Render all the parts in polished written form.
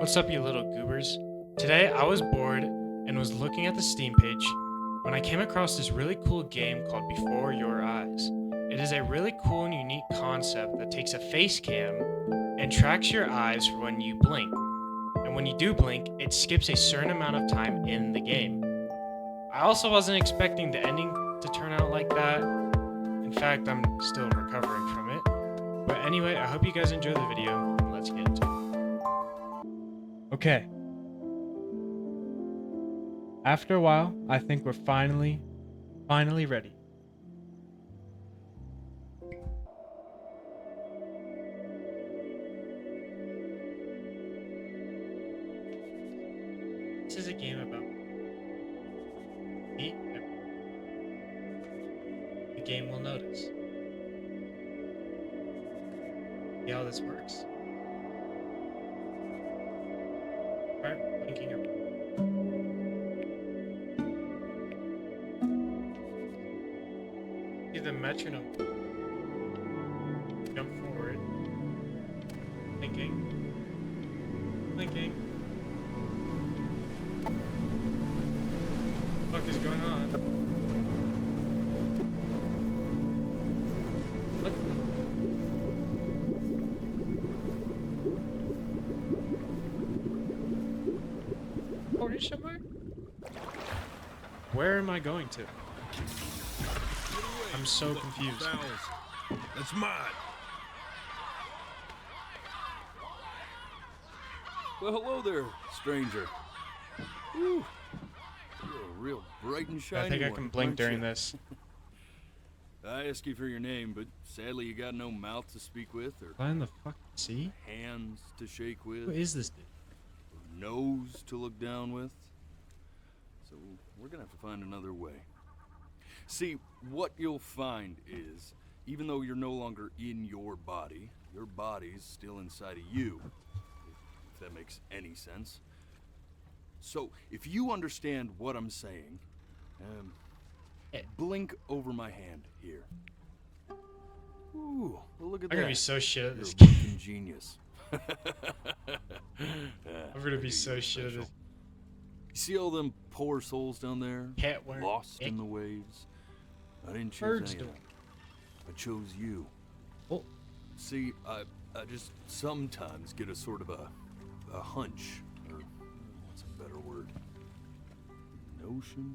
What's up, you little goobers? Today I was bored and was looking at the Steam page when I came across this really cool game called Before Your Eyes. It is a really cool and unique concept that takes a face cam and tracks your eyes for when you blink. And when you do blink, it skips a certain amount of time in the game. I also wasn't expecting the ending to turn out like that. In fact, I'm still recovering from it. But anyway, I hope you guys enjoy the video, and let's get into it. Okay. After a while, I think we're finally ready. This is a game about me. The game will notice. See how this works. Start blinking your see the metronome jump forward, blinking. What the fuck is going on? What? Corner somewhere? Where am I going to? I'm so confused. That's mine. Well, hello there, stranger. Whew. You're a real bright and shiny I think I one, can blink aren't during you? this. I asked you for your name, but sadly you got no mouth to speak with, or Fly in the fucking sea? hands to shake with, Who is this dude? or nose to look down with. So we're gonna have to find another way. See, what you'll find is, even though you're no longer in your body's still inside of you, if that makes any sense. So, if you understand what I'm saying, blink over my hand here. Ooh, well, look at I'm that. gonna be so shit at You're this a game. blinking genius. I'm gonna be so shit at this. You see all them poor souls down there, Cat wearing lost in ick. the waves? I didn't choose Birds any of doing. them. I chose you. Oh, See, I just sometimes get a sort of a hunch, or what's a better word? Notion?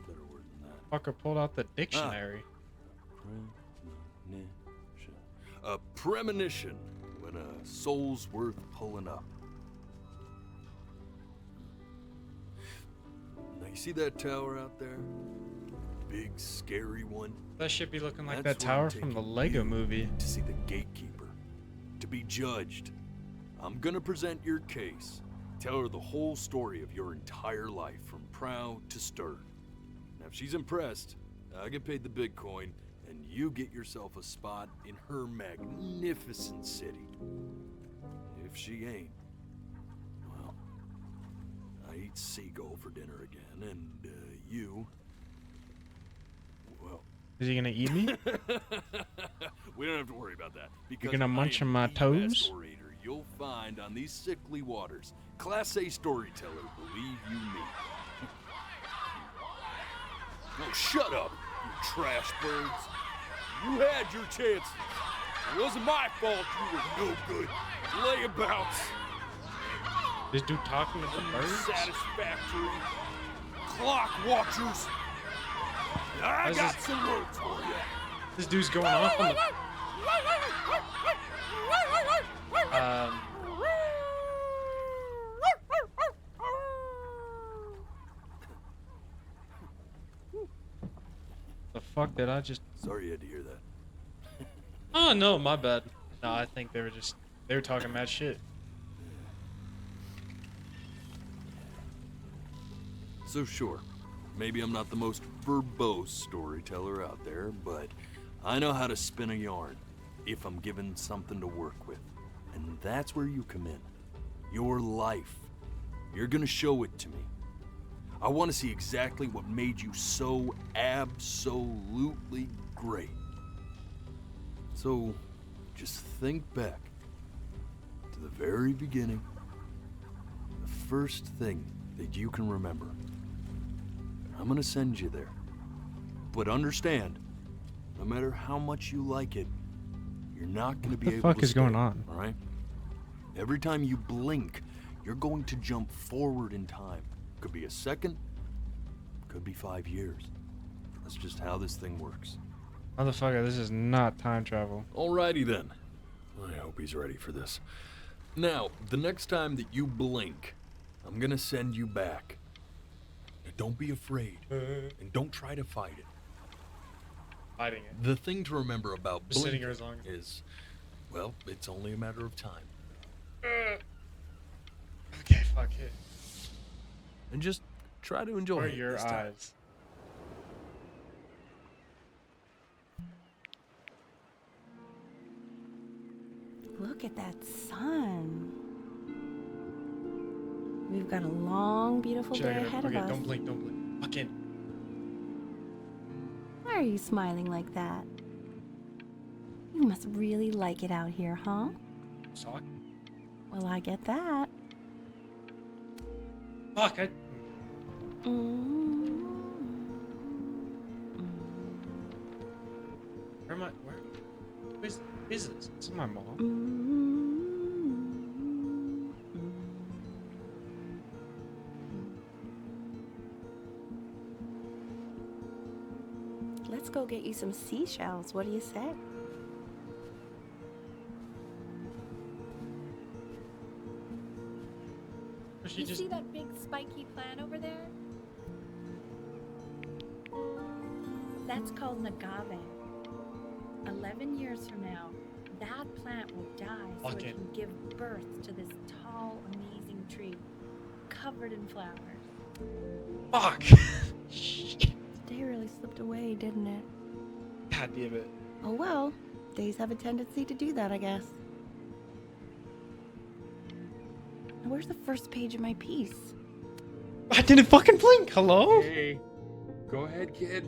Better word than that. fucker pulled out the dictionary. Premonition. A premonition when a soul's worth pulling up. Now you see that tower out there? Big scary one. That should be looking like That's that where I'm tower from the taking Lego you movie. To see the gatekeeper. To be judged. I'm gonna present your case. Tell her the whole story of your entire life, from proud to stern. Now, if she's impressed, I get paid the Bitcoin, and you get yourself a spot in her magnificent city. If she ain't, well, I eat seagull for dinner again, and you, well, Is he gonna eat me? we don't have to worry about that. Because gonna munch I on am my the toes? best orator you'll find on these sickly waters. Class A storyteller, believe you me. Oh, shut up, you trash birds. You had your chances. It wasn't my fault you were no good. Layabouts. This dude talking to the birds? Unsatisfactory. Clock watchers. I How's got this- some words for you. This dude's going off on the. The fuck did I just? Sorry you had to hear that. Oh no, my bad. No, I think they were talking mad shit. So sure, maybe I'm not the most verbose storyteller out there, but I know how to spin a yarn if I'm given something to work with. And that's where you come in. Your life. You're gonna show it to me. I want to see exactly what made you so absolutely great. So, just think back to the very beginning first thing that you can remember. I'm gonna send you there. But understand, no matter how much you like it, you're not gonna be able to What the fuck is stay, going on? all right? Every time you blink, you're going to jump forward in time. Could be a second, could be 5 years. That's just how this thing works. Motherfucker, this is not time travel. Alrighty then. I hope he's ready for this. Now, the next time that you blink, I'm gonna send you back. Now, don't be afraid, and don't try to fight it. Fighting it. The thing to remember about Just sitting blinking here as long as- is, well, it's only a matter of time. Okay, fuck it. And just try to enjoy Or it your this time. eyes. Look at that sun. We've got a long, beautiful Shit, I day gotta- ahead okay, of us. don't blink, don't blink. Fucking. Why are you smiling like that? You must really like it out here, huh? Sock? Well, I get that. Fuck, I. Mm. Where am I? Where? Who is this? This is my mom. Let's go get you some seashells. What do you say? Or she You just. see that big spiky plant over there? That's called agave. 11 years from now, that plant will die so Okay. it can give birth to this tall, amazing tree covered in flowers. Fuck! Day really slipped away, didn't it? God damn it. Oh well. Days have a tendency to do that, I guess. Now, where's the first page of my piece? I didn't fucking blink. Hello? Hey, go ahead, kid.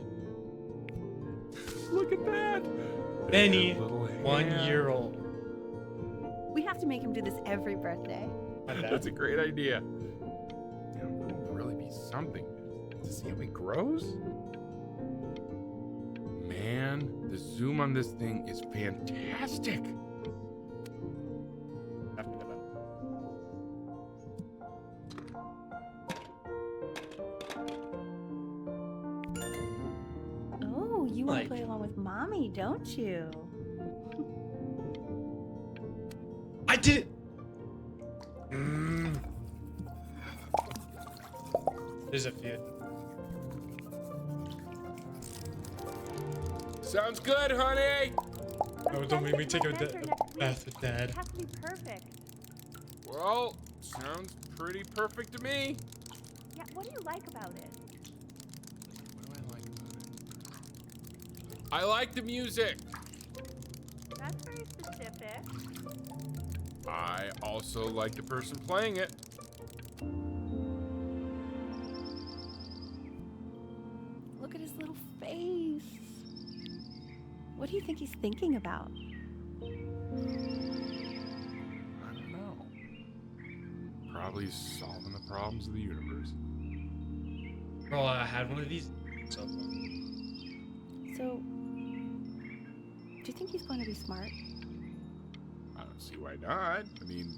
Look at that. Benny, Little 1 hand. year old. We have to make him do this every birthday. My bad. That's a great idea. It would really be something to see how he grows. Man, the zoom on this thing is fantastic. Oh, you want Like- to play along with mommy, don't you? I did it! There's a few. Sounds good, honey. Oh, don't make me take a bath with dad. It has to be perfect. Well, sounds pretty perfect to me. Yeah, what do you like about it? What do I like about it? I like the music. That's very specific. I also like the person playing it. Look at his little face. What do you think he's thinking about? I don't know. Probably solving the problems of the universe. Bro, I had one of these. So fun. So, do you think he's going to be smart? I don't see why not. I mean,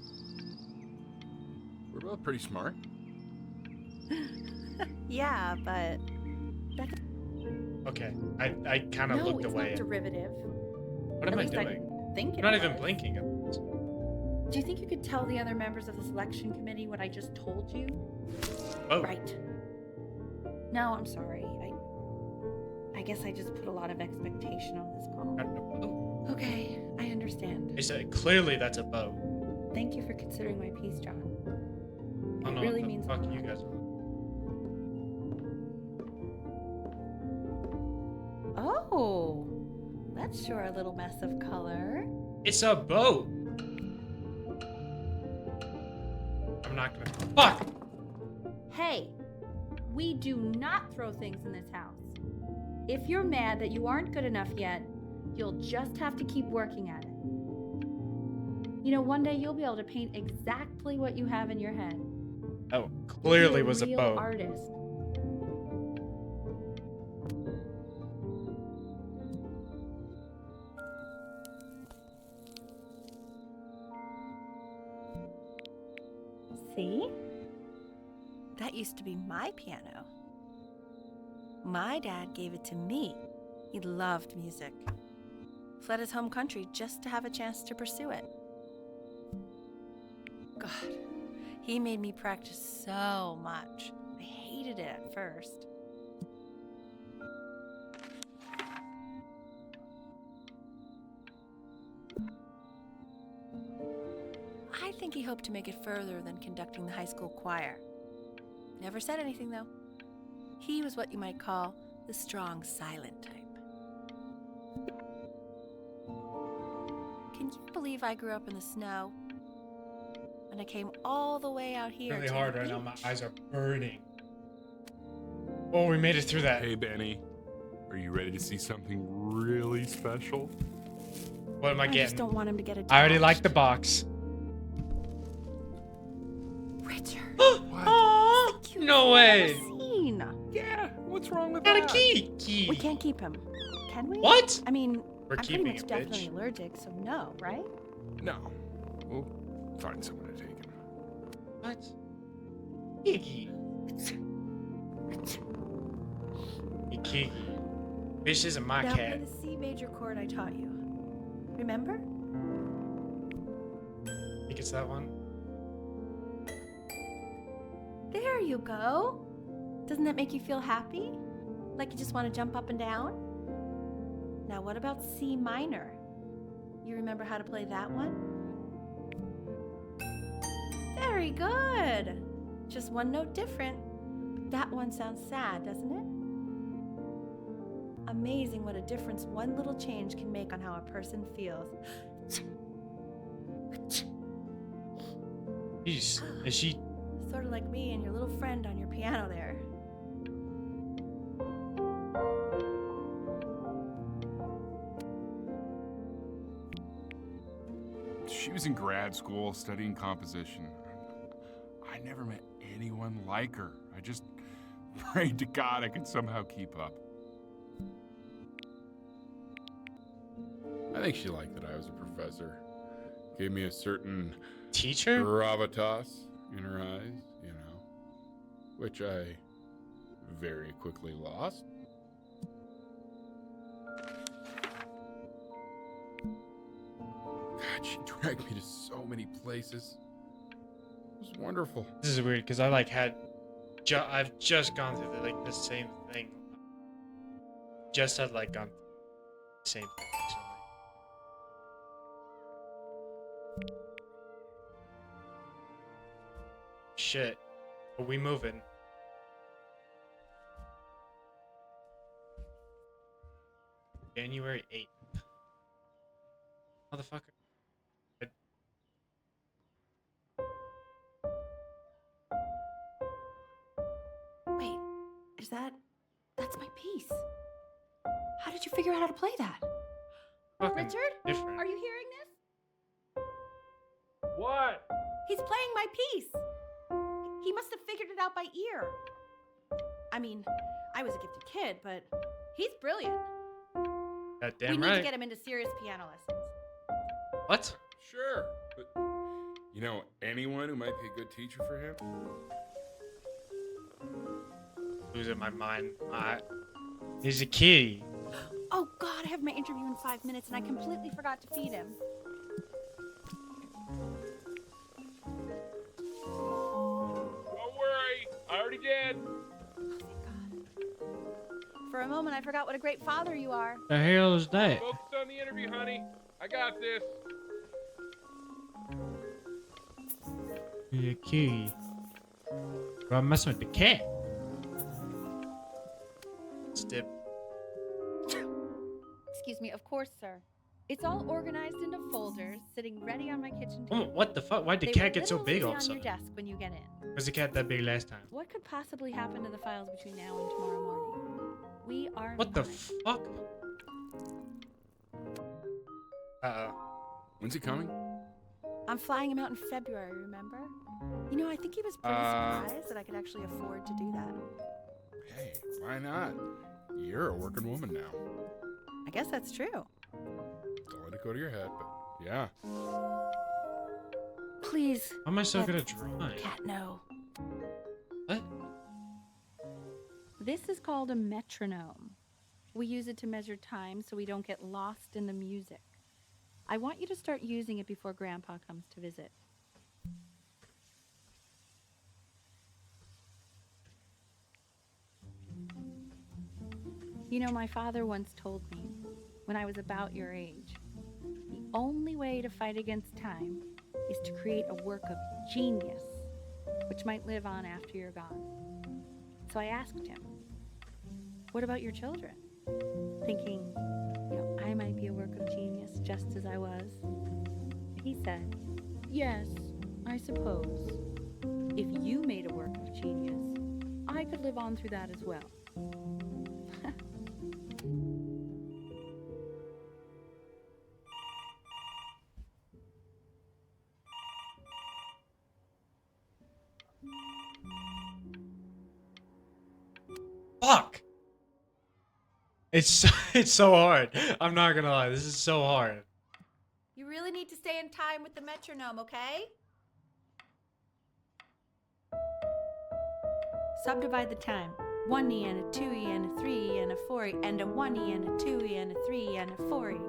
we're both pretty smart. Yeah, but Okay, I kind of No, looked it's away. not derivative. What am At I least doing? Think I'm it not even was. blinking. Do you think you could tell the other members of the selection committee what I just told you? Oh, Right. No, I'm sorry. I guess I just put a lot of expectation on this call. oh. Okay, I understand. I said clearly that's a boat. Thank you for considering my piece, John. Oh, It no, really the means a fuck lot. you guys. oh, that's sure a little mess of color. It's a boat. I'm not gonna. Fuck. Hey, we do not throw things in this house. If you're mad that you aren't good enough yet, you'll just have to keep working at it. You know, one day you'll be able to paint exactly what you have in your head. Oh, You'll be clearly was a real boat. artist. See? That used to be my piano. My dad gave it to me. He loved music. Fled his home country just to have a chance to pursue it. God, he made me practice so much. I hated it at first. I think he hoped to make it further than conducting the high school choir. Never said anything, though. He was what you might call the strong, silent type. Can you believe I grew up in the snow? And I came all the way out here Really to hard the right now. My beach? eyes are burning. Oh, we made it through that. Hey, Benny. Are you ready to see something really special? What am I I just getting? don't want him to get attached. I already like the box. Richard. Aw, Cutest no thing way. I've ever seen. Yeah, what's wrong with Got a that? key. We can't keep him, can we? What? I mean, We're I'm pretty keeping much it, definitely bitch. allergic, so no, right? No. We'll find someone to take him. What? Kiki. Kiki. Bitch isn't my Now play cat. the C major chord I taught you. Remember? I think it's that one. There you go. Doesn't that make you feel happy? Like you just want to jump up and down? Now what about C minor? You remember how to play that one? Very good. Just one note different. But that one sounds sad, doesn't it? Amazing what a difference one little change can make on how a person feels. Jeez. Is she? Sort of like me and your little friend on your piano there. She was in grad school studying composition. I never met anyone like her. I just prayed to God I could somehow keep up. I think she liked that I was a professor. Gave me a certain Teacher? gravitas in her eyes, you know, which I very quickly lost. God, she dragged me to so many places. It was wonderful. This is weird because I like had. I've just gone through the same thing. Just had like gone through the same thing recently. Shit. Are we moving? January 8th. Motherfucker. Wait, that's my piece. How did you figure out how to play that? Fucking Richard, different. are you hearing this? What? He's playing my piece. He must have figured it out by ear. I mean, I was a gifted kid, but he's brilliant. God We damn need right. to get him into serious piano lessons. What? Sure, but you know anyone who might be a good teacher for him? Losing my mind. He's a kitty. Oh God, I have my interview in 5 minutes and I completely forgot to feed him. Don't worry, I already did. Thank God. For a moment, I forgot what a great father you are. The hell is that? Focus on the interview, honey. I got this. He's a kitty. Bro, I'm messing with the cat. Step. Excuse me, of course, sir. It's all organized into folders, sitting ready on my kitchen Oh, table. what the fuck? Why'd the They cat will get so literally big be all of a on sudden? your desk when you get in. Was the cat that big last time? What could possibly happen to the files between now and tomorrow morning? We are What the fine. fuck? Uh-oh. When's he coming? I'm flying him out in February, remember? You know, I think he was pretty surprised that I could actually afford to do that. Hey, why not? You're a working woman now. I guess that's true. Don't let it go to your head, but yeah. Please. How am I so let good at drawing? Cat know. What? This is called a metronome. We use it to measure time so we don't get lost in the music. I want you to start using it before Grandpa comes to visit. You know, my father once told me, when I was about your age, the only way to fight against time is to create a work of genius, which might live on after you're gone. So I asked him, what about your children? Thinking, you know, I might be a work of genius just as I was. He said, yes, I suppose. If you made a work of genius, I could live on through that as well. Fuck! It's so hard. I'm not gonna lie, this is so hard. You really need to stay in time with the metronome, okay? Subdivide the time. 1E and a 2E and a 3E and a 4E and a 1E and a 2E and a 3E and a 4E.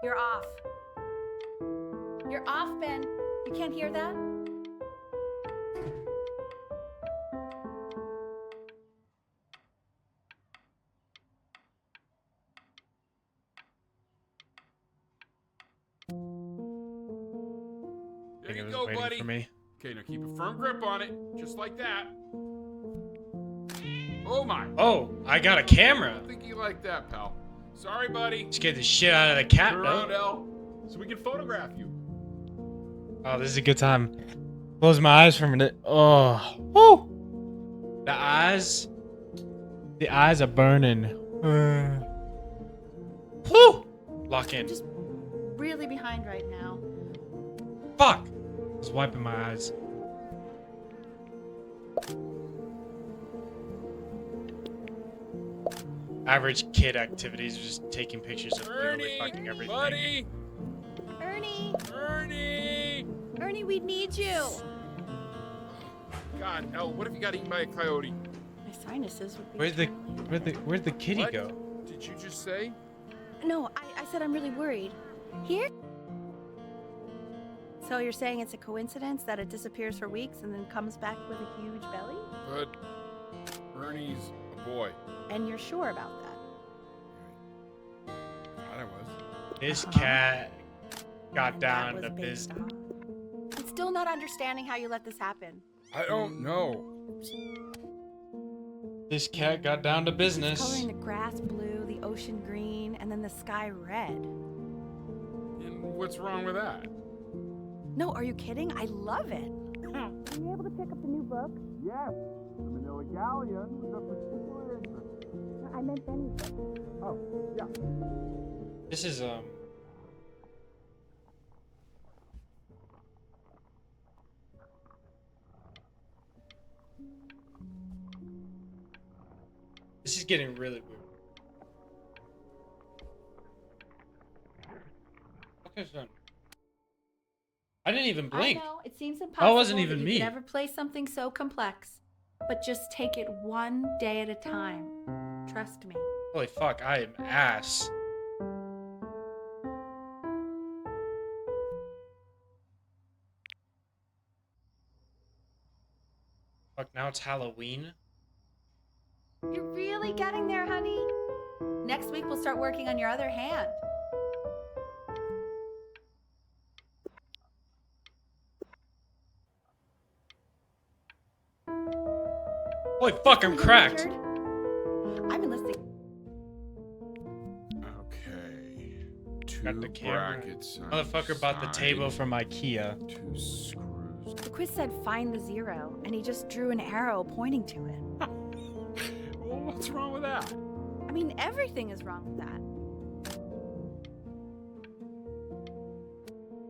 You're off. You're off, Ben. You can't hear that? There I think you it was go, waiting buddy. for me. Okay, now keep a firm grip on it, just like that. Oh my! Oh, I got a camera. I think you like that, pal. Sorry, buddy. Scared the shit out of the cat, Turn around, though. L, so we can photograph you. Oh, this is a good time. Close my eyes for a minute. Oh, woo! The eyes are burning. Whew! Lock in. Just really behind right now. Fuck! Just wiping my eyes. Average kid activities, just taking pictures of literally fucking everything. Buddy, Ernie! Ernie. Ernie, we need you! God, L, what if you got eaten by a coyote? My sinuses would be Where'd the kitty What? go? Did you just say? No, I said I'm really worried. Here? So you're saying it's a coincidence that it disappears for weeks and then comes back with a huge belly? But Ernie's a boy. And you're sure about that? Thought I was. This cat got And down that to was based business. on- I'm still not understanding how you let this happen. I don't know. This cat got down to It's business. coloring the grass blue, the ocean green, and then the sky red. And what's wrong with that? No, are you kidding? I love it. Are you able to pick up the new book? Yes, the Manila Galleon was of particular interest. I meant Benny's book. Oh, yeah. This is This is getting really weird. Okay, son. I didn't even blink. I know, it seems impossible wasn't even that you me. could ever play something so complex. But just take it one day at a time. Trust me. Holy fuck, I am ass. Fuck, now it's Halloween? You're really getting there, honey. Next week we'll start working on your other hand. Holy fuck, I'm cracked. Richard? I'm enlisting. Okay. Two Got the camera. brackets. on Motherfucker each bought the side, table from IKEA. 2 screws. The quiz said find the zero, and he just drew an arrow pointing to it. Well, what's wrong with that? I mean, everything is wrong with that.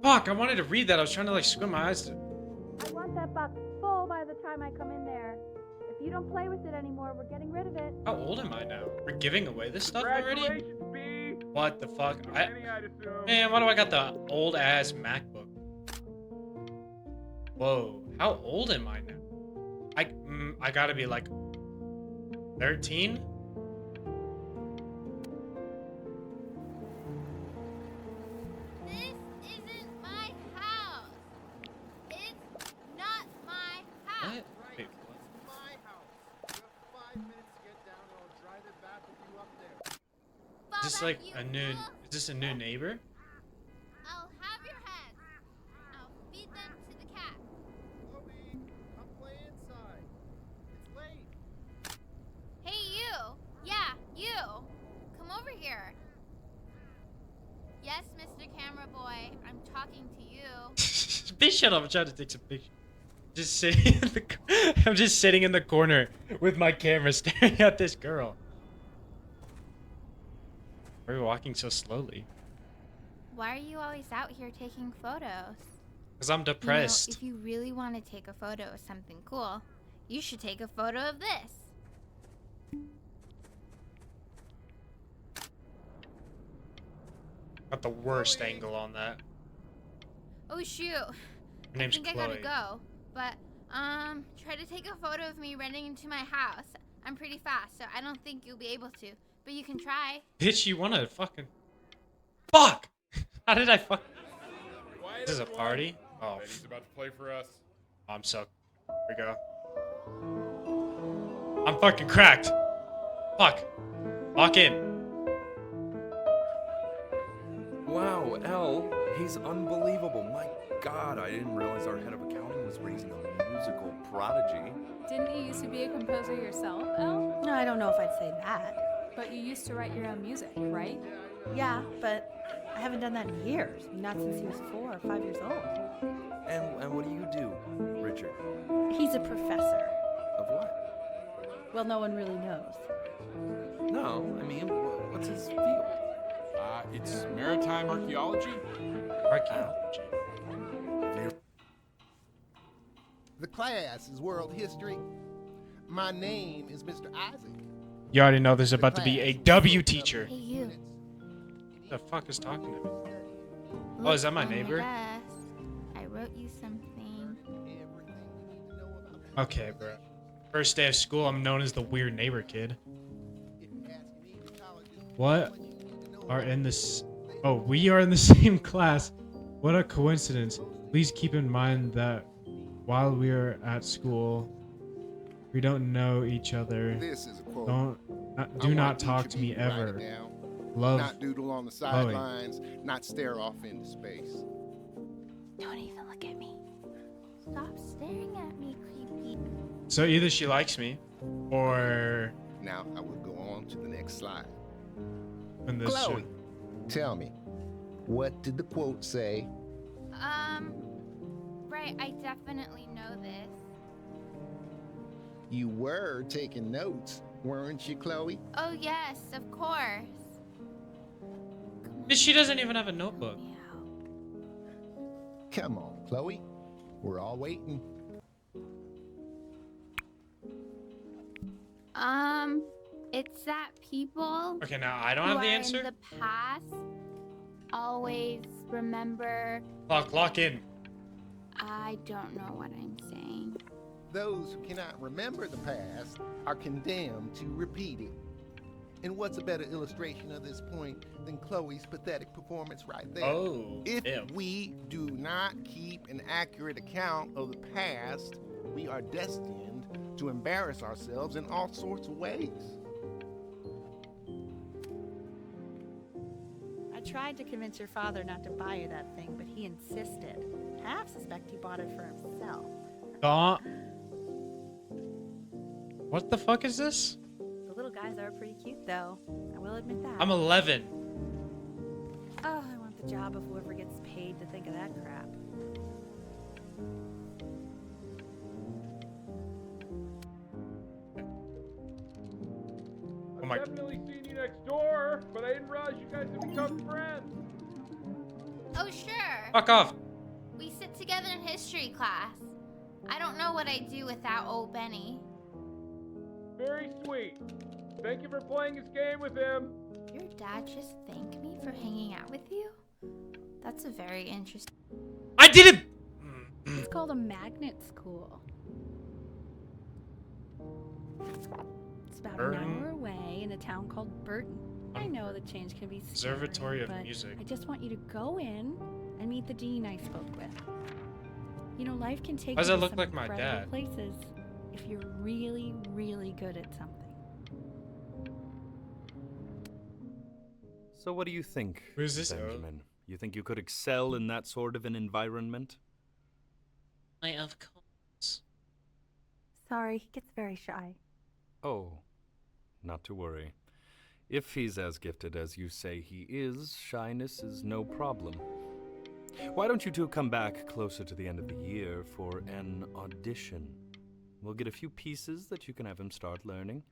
Fuck, I wanted to read that. I was trying to like squint my eyes. I want that box full by the time I come in there. If you don't play with it anymore, we're getting rid of it. How old am I now? We're giving away this stuff already? Congratulations, B. What the fuck? Winning, I'd assume. Man, why do I got the old ass MacBook? Whoa, how old am I now? I gotta be like 13? This isn't my house. It's not my house. What? Wait, what? My house. You have 5 minutes to get down and I'll drive it back with you up there. Fall Is this back, like you a new? fool. Is this a new neighbor? I'll have your heads. I'll feed them to the cat. Chloe, come play inside. It's late. Hey, you. Yeah, you. Come over here. Yes, Mr. Camera Boy. I'm talking to you. Bitch, shut up! I'm trying to take some pictures. Just sitting in the. I'm just sitting in the corner with my camera, staring at this girl. Why are we walking so slowly? Why are you always out here taking photos? Cause I'm depressed. You know, if you really want to take a photo of something cool, you should take a photo of this. Got the worst angle on that. Oh shoot. Her name's I think Chloe. I gotta go. But try to take a photo of me running into my house. I'm pretty fast, so I don't think you'll be able to. But you can try. Bitch, you wanna fucking. Fuck! How did I fuck? This is a party? Oh, Betty's about to play for us. I'm so. Here we go. I'm fucking cracked. Fuck. Lock in. Wow, L, he's unbelievable. My God, I didn't realize our head of accounting was raising a musical prodigy. Didn't you used to be a composer yourself, Elle? No, I don't know if I'd say that. But you used to write your own music, right? Yeah, but I haven't done that in years. Not since he was 4 or 5 years old. And what do you do, Richard? He's a professor. Of what? Well, no one really knows. No, I mean, what's his field? It's maritime archaeology. Archaeology. The class is world history. My name is Mr. Isaac. You already know there's about to be a W teacher. Hey, you. The fuck is talking to me? Oh, is that my Look on your neighbor? desk. I wrote you something. Okay, bro. First day of school, I'm known as the weird neighbor kid. What are in this? Oh, we are in the same class. What a coincidence. Please keep in mind that while we are at school, we don't know each other. This is a quote. Do not talk to me ever. Love. Not doodle on the sidelines, not stare off into space. Don't even look at me. Stop staring at me, creepy. So either she likes me, or Now I will go on to the next slide. when this Chloe, tell me, what did the quote say? Right, I definitely know this. You were taking notes, weren't you, Chloe? Oh, yes, of course. She doesn't even have a notebook. Yeah. Come on, Chloe. We're all waiting. It's that people Okay, now I don't who have the are answer. in the past always remember. Lock in. I don't know what I'm saying. Those who cannot remember the past are condemned to repeat it. And what's a better illustration of this point than Chloe's pathetic performance right there? Oh, If ew. we do not keep an accurate account of the past, we are destined to embarrass ourselves in all sorts of ways. I tried to convince your father not to buy you that thing, but he insisted. Half suspect he bought it for himself. Don't. What the fuck is this? The little guys are pretty cute, though. I will admit that. I'm 11. Oh, I want the job of whoever gets paid to think of that crap. Oh my. Definitely seen you next door, but I didn't realize you guys had become friends. Oh sure. Fuck off. We sit together in history class. I don't know what I'd do without old Benny. Very sweet. Thank you for playing this game with him. Your dad just thanked me for hanging out with you? That's a very interesting. I did it! It's called a magnet school. It's about Burton. an hour away in a town called Burton. I know the change can be scary, Observatory of but Music. I just want you to go in and meet the dean I spoke with. You know, life can take Why does you that to look some like my incredible dad? places if you're really, really good at something. So what do you think, Who's this, Benjamin? You think you could excel in that sort of an environment? Of course. Sorry, he gets very shy. Oh, not to worry. If he's as gifted as you say he is, shyness is no problem. Why don't you two come back closer to the end of the year for an audition? We'll get a few pieces that you can have him start learning.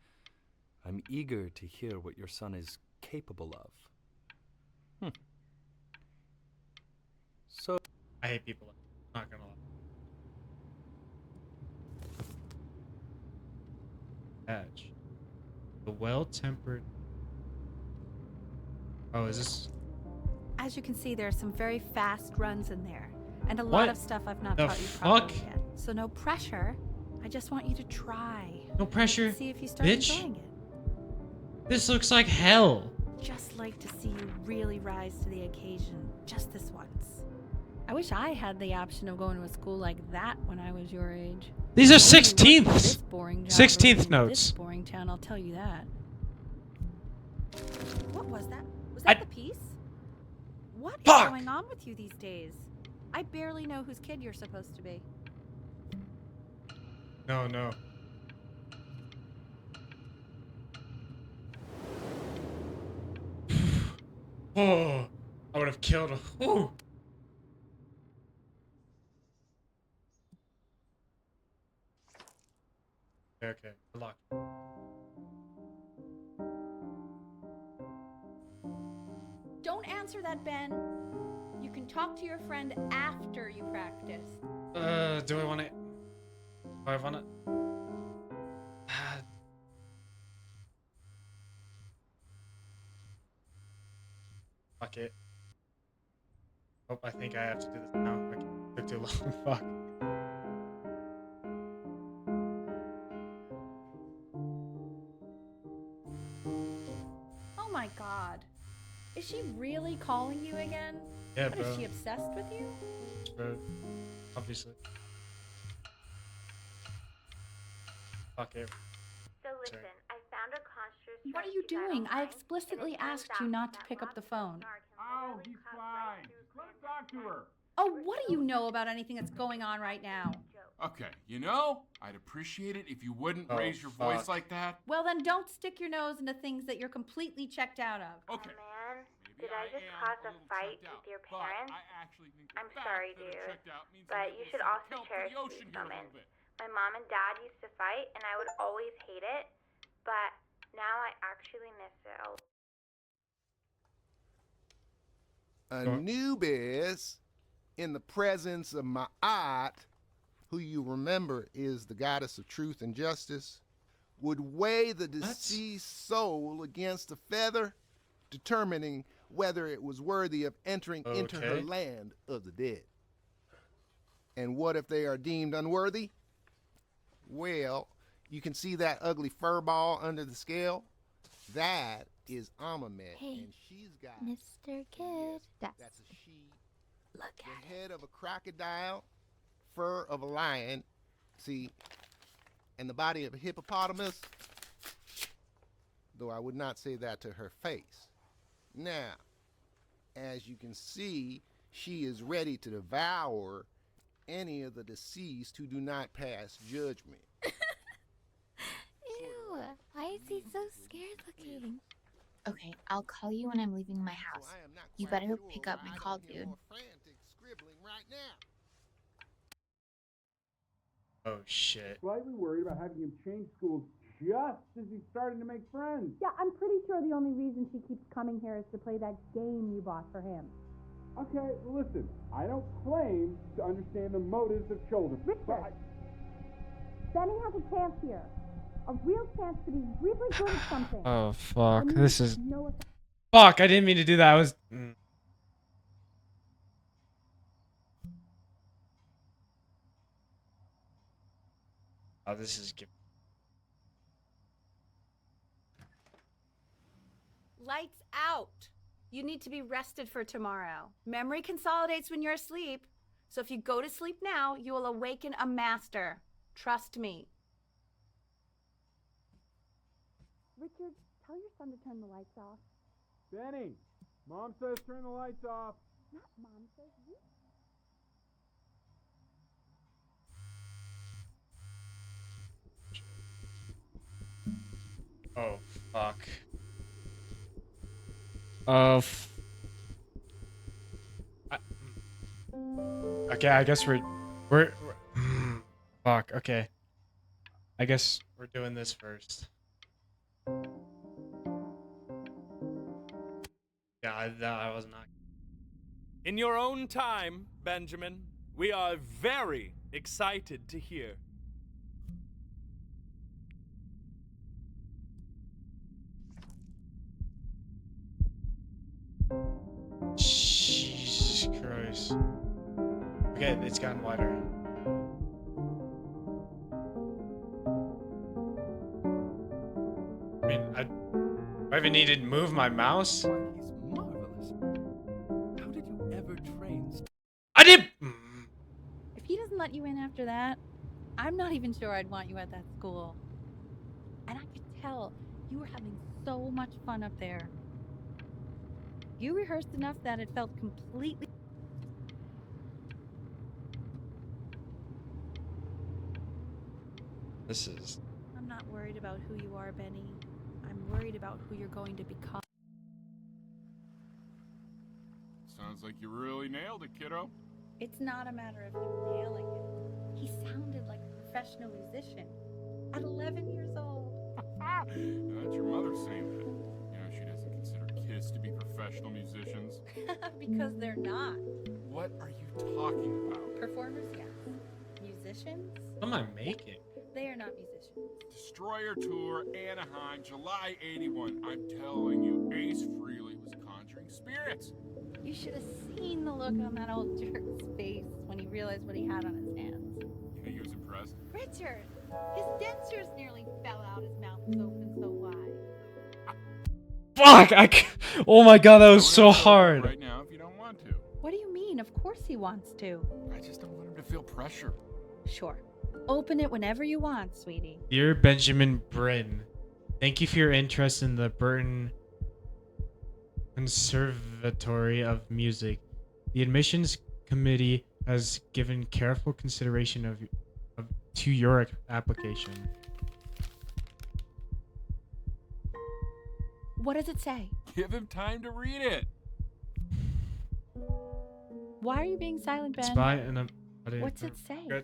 I'm eager to hear what your son is capable of. So, I hate people. Not gonna lie. Badge. The well-tempered. Oh, is this? As you can see, there are some very fast runs in there, and a What lot of stuff I've not the taught you fuck? properly yet. So no pressure. I just want you to try. No pressure. See if you start bitch. enjoying it. This looks like hell. Just like to see you really rise to the occasion, just this once. I wish I had the option of going to a school like that when I was your age. These are I wouldn't be working sixteenths. this boring job 16th or in notes. This boring town, I'll tell you that. What was that? Was that I- the piece? What is Fuck! going on with you these days? I barely know whose kid you're supposed to be. No, no. Oh, I would have killed him. Ooh. Okay, good luck. Don't answer that, Ben. You can talk to your friend after you practice. Do I want to? Do I want to? Fuck it. Oh, I think I have to do this now. Okay, took too long. Fuck. Oh my god. Is she really calling you again? Yeah, What, bro. is she obsessed with you? Bro, obviously. Fuck it. So listen, Sorry. I found a construct. What are you doing? I explicitly asked you not to pick up the phone. Oh, he's fine. Just let him talk to her. Oh, what do you know about anything that's going on right now? Okay, you know, I'd appreciate it if you wouldn't Oh, raise your voice fuck. like that. Well, then don't stick your nose into things that you're completely checked out of. Okay. Man, maybe did I just am cause a little fight checked out, with your but parents? I actually think the I'm fact sorry, that I'm dude, checked out means but I'm you able should to also help cherish the ocean these here a little moments. bit. My mom and dad used to fight, and I would always hate it, but now I actually miss it a lot. Anubis, in the presence of Ma'at, who you remember is the goddess of truth and justice, would weigh the deceased soul against a feather, determining whether it was worthy of entering into her Okay. land of the dead. And what if they are deemed unworthy? Well, you can see that ugly fur ball under the scale? That is Amamet, Hey, and she's got Mr. Kid. that's a she. Look The at head of a crocodile, fur of a lion, see, and the body of a hippopotamus, though I would not say that to her face. Now, as you can see, she is ready to devour any of the deceased who do not pass judgment. Ew, why is he so scared looking? Okay, I'll call you when I'm leaving my house. So I am not You quite better sure pick up why my I call, don't hear dude. more frantic scribbling right now. Oh shit. Slightly worried about having him change schools just as he's starting to make friends. Yeah, I'm pretty sure the only reason she keeps coming here is to play that game you bought for him. Okay, listen, I don't claim to understand the motives of children. Richard, Benny has a chance here. A real chance to be really good at something. Oh fuck! And This you is know what fuck. I didn't mean to do that. I was. Oh, this is. Lights out. You need to be rested for tomorrow. Memory consolidates when you're asleep. So if you go to sleep now, you will awaken a master. Trust me. Richard, tell your son to turn the lights off. Benny, Mom says turn the lights off. Not Mom says you. Oh fuck. Oh. Okay, I guess we're fuck. Okay. I guess we're doing this first. Yeah, I was not. In your own time, Benjamin, we are very excited to hear. Jesus Christ. Okay, it's gotten wider. I mean, I even needed to move my mouse. He's marvelous. How did you ever train? I did. If he doesn't let you in after that, I'm not even sure I'd want you at that school. And I could tell you were having so much fun up there. You rehearsed enough that it felt completely... This is. I'm not worried about who you are, Benny. I'm worried about who you're going to become. Sounds like you really nailed it, kiddo. It's not a matter of him nailing it. He sounded like a professional musician at 11 years old. That's your mother saying that. You know, she doesn't consider kids to be professional musicians. Because they're not. What are you talking about? Performers, yes. Musicians, What am I making? they are not musicians. Destroyer Tour, Anaheim, July 81. I'm telling you, Ace Frehley was conjuring spirits. You should have seen the look on that old jerk's face when he realized what he had on his hands. You think he was impressed? Richard, his dentures nearly fell out. His mouth was open so wide. Fuck! Oh my god, that was Don't so have to open it hard. right now if you don't want to. What do you mean? Of course he wants to. I just don't want him to feel pressure. Sure. Open it whenever you want, sweetie. Dear Benjamin Bryn, thank you for your interest in the Burton Conservatory of Music. The admissions committee has given careful consideration to your application. What does it say? Give him time to read it. Why are you being silent, Ben? It's by an What's it say?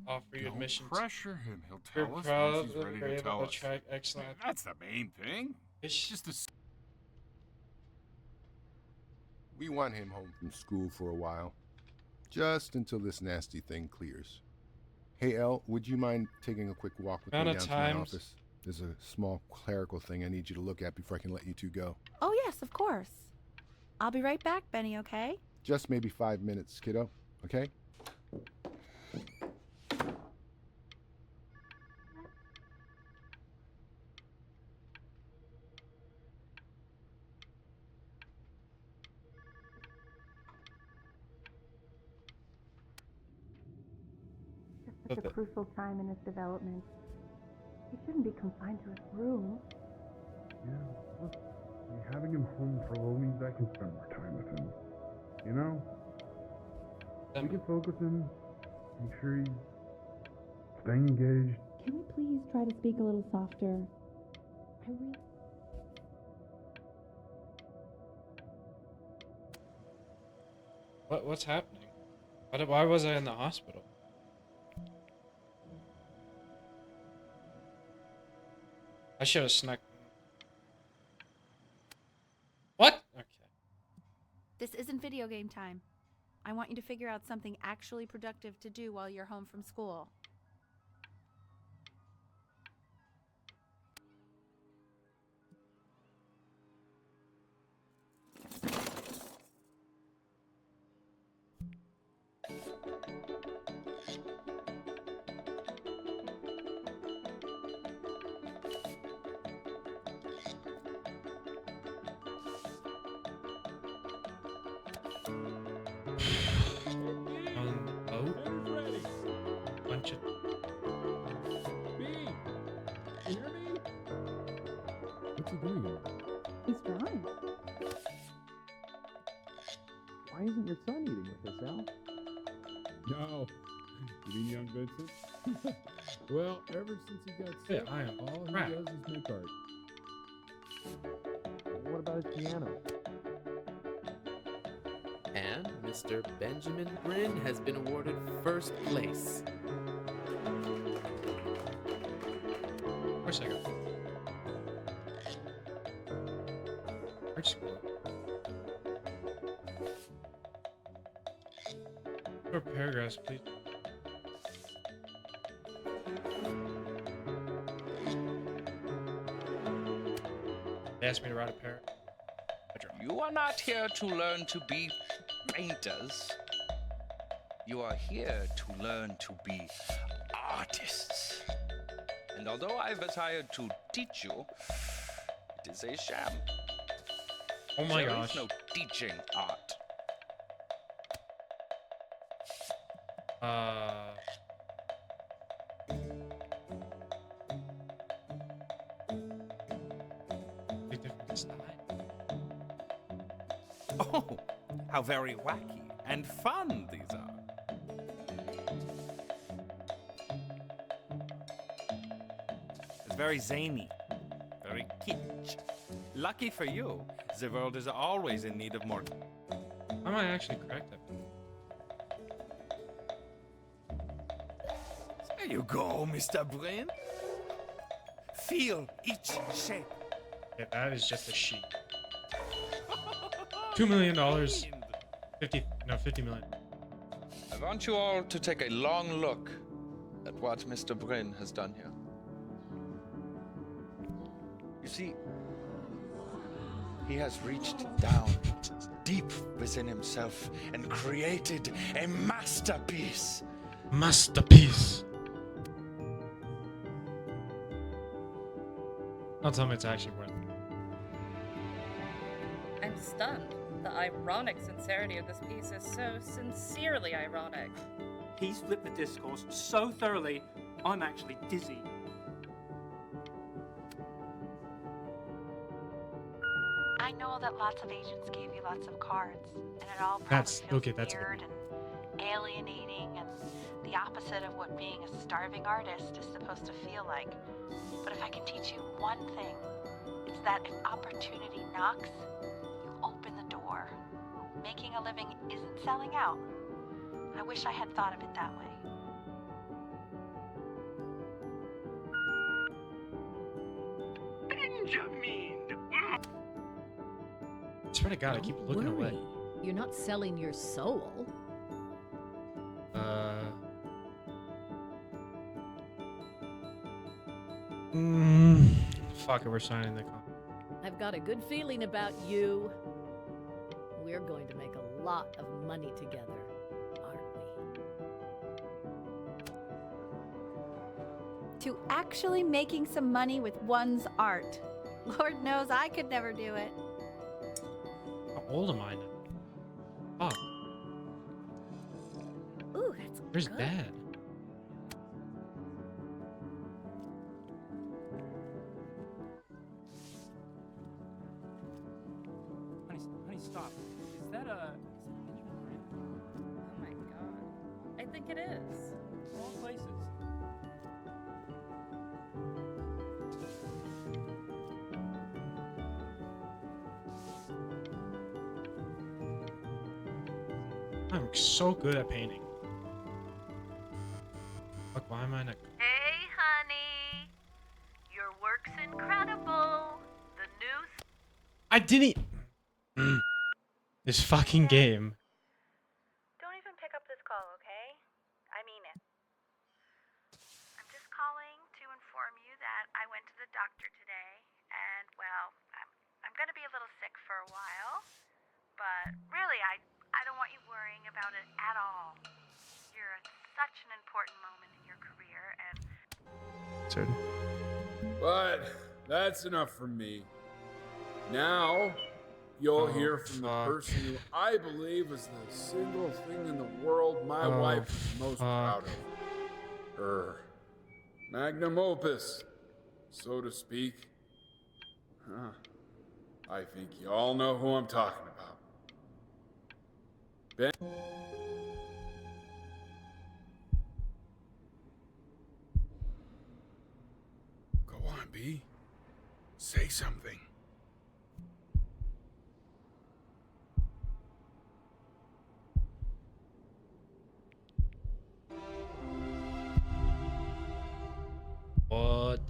Offer you Don't admission. pressure him. He'll We're tell us proud once he's that ready we're to able tell to us. attract excellent. That's the main thing. It's just a... We want him home from school for a while. Just until this nasty thing clears. Hey, El, would you mind taking a quick walk with me Amount down of to my times- office? There's a small clerical thing I need you to look at before I can let you two go. Oh, yes, of course. I'll be right back, Benny, okay? Just maybe 5 minutes, kiddo. Okay? Such a crucial time in his development. He shouldn't be confined to his room. Yeah, look, having him home for a little means I can spend more time with him. You know? We can focus him, make sure he's staying engaged. Can you please try to speak a little softer? I really... What's happening? Why was I in the hospital? I should have snuck. What? Okay. This isn't video video game time. I want you to figure out something actually productive to do while you're home from school. Bunch of What's he doing? He's drawing. Why isn't your son eating with us, Al? No. You mean young Vincent? Well, ever since he got sick, I am all he right. does is make art. What about his piano? And Mr. Benjamin Bryn has been awarded first place. Of course I got. Art school. More paragraphs, please. They asked me to write a paragraph. You are not here to learn to be painters. You are here to learn to be artists. And although I've hired to teach you, it is a sham. Oh my There gosh. is no teaching art. Big different style. Oh, how very wacky and fun these are. It's very zany, very kitsch. Lucky for you, the world is always in need of more. I might actually correct it. There you go, Mr. Bryn. Feel each shape. Yeah, that is just a sheet. $2 million. 50 million. I want you all to take a long look at what Mr. Bryn has done here. You see, he has reached down deep within himself and created a masterpiece. Masterpiece. Don't tell me it's actually worth it. I'm stunned. The ironic sincerity of this piece is so sincerely ironic. He's flipped the discourse so thoroughly, I'm actually dizzy. I know that lots of agents gave you lots of cards, and it all probably That's feels okay. That's weird and alienating and the opposite of what being a starving artist is supposed to feel like. But if I can teach you one thing, it's that if opportunity knocks, you open the door. Making a living isn't selling out. I wish I had thought of it that way. Benjamin! I swear to God, I keep looking away. You're not selling your soul. Fuck it, we're signing the contract. I've got a good feeling about you. We're going to make a lot of money together, aren't we? To actually making some money with one's art. Lord knows I could never do it. How old am I now? Fuck. Ooh, that's Where's good. Dad? Honey, stop. Is that a... Oh my god. I think it is. All places. I'm so good at painting. Fuck, why am I not? Hey, honey. Your work's incredible. The new... I didn't. This fucking game. Don't even pick up this call, okay? I mean it. I'm just calling to inform you that I went to the doctor today, and well, I'm gonna be a little sick for a while, but really, I don't want you worrying about it at all. You're at such an important moment in your career, and But that's enough from me. Now, you'll hear from the person who I believe is the single thing in the world my wife is most proud of. Her magnum opus, so to speak. I think you all know who I'm talking about. Ben. Go on, B. Say something.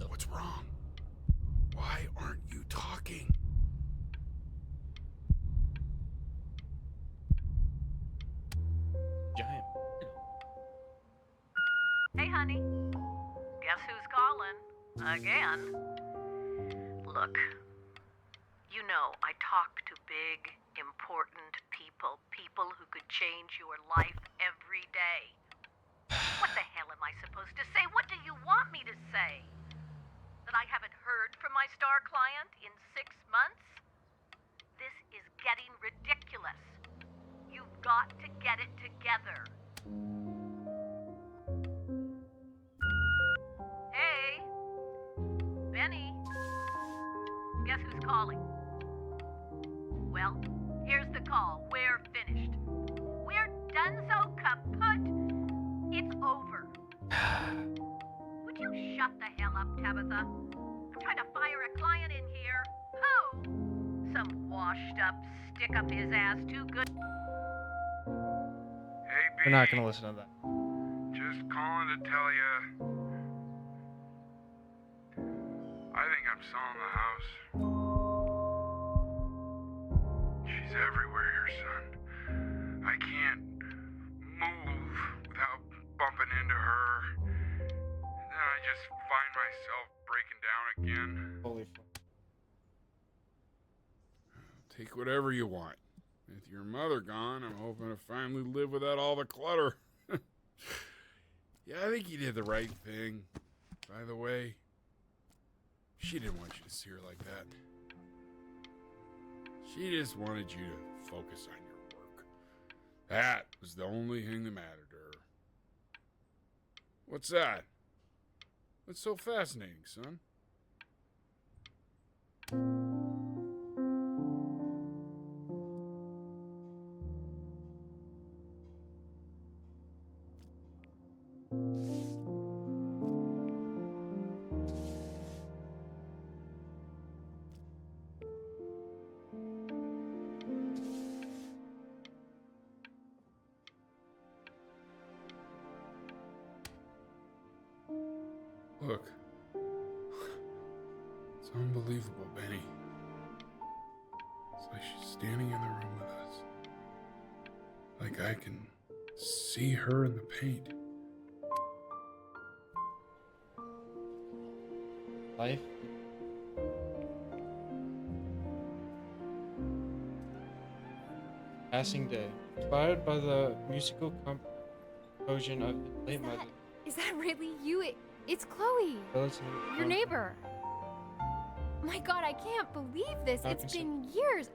What's wrong? Why aren't you talking? Giant. hey, honey. Guess who's calling? Again. Look, you know I talk to big, important people, people who could change your life every day. What the hell am I supposed to say? What do you want me to say? That I haven't heard from my star client in 6 months? This is getting ridiculous. You've got to get it together. Hey, Benny. Guess who's calling? Well, here's the call. We're finished. We're done, so kaput. It's over. Would you shut the hell up, Tabitha? I'm trying to fire a client in here. Who? Some washed up, stick up his ass too good. We're not gonna listen to that. Just calling to tell you. I think I'm selling the house. She's everywhere here, son. I can't move without bumping into her. And then I just find myself breaking down again. Holy fuck. Take whatever you want. With your mother gone, I'm hoping to finally live without all the clutter. Yeah, I think you did the right thing. By the way, she didn't want you to see her like that. She just wanted you to focus on your work. That was the only thing that mattered to her. What's that? What's so fascinating, son? Look. It's unbelievable, Benny. It's like she's standing in the room with us. Like I can see her in the paint. Life. Passing Day. Inspired by the musical composition of the late mother. Is that really you? It's Chloe, your neighbor. My God, I can't believe this. It's been years.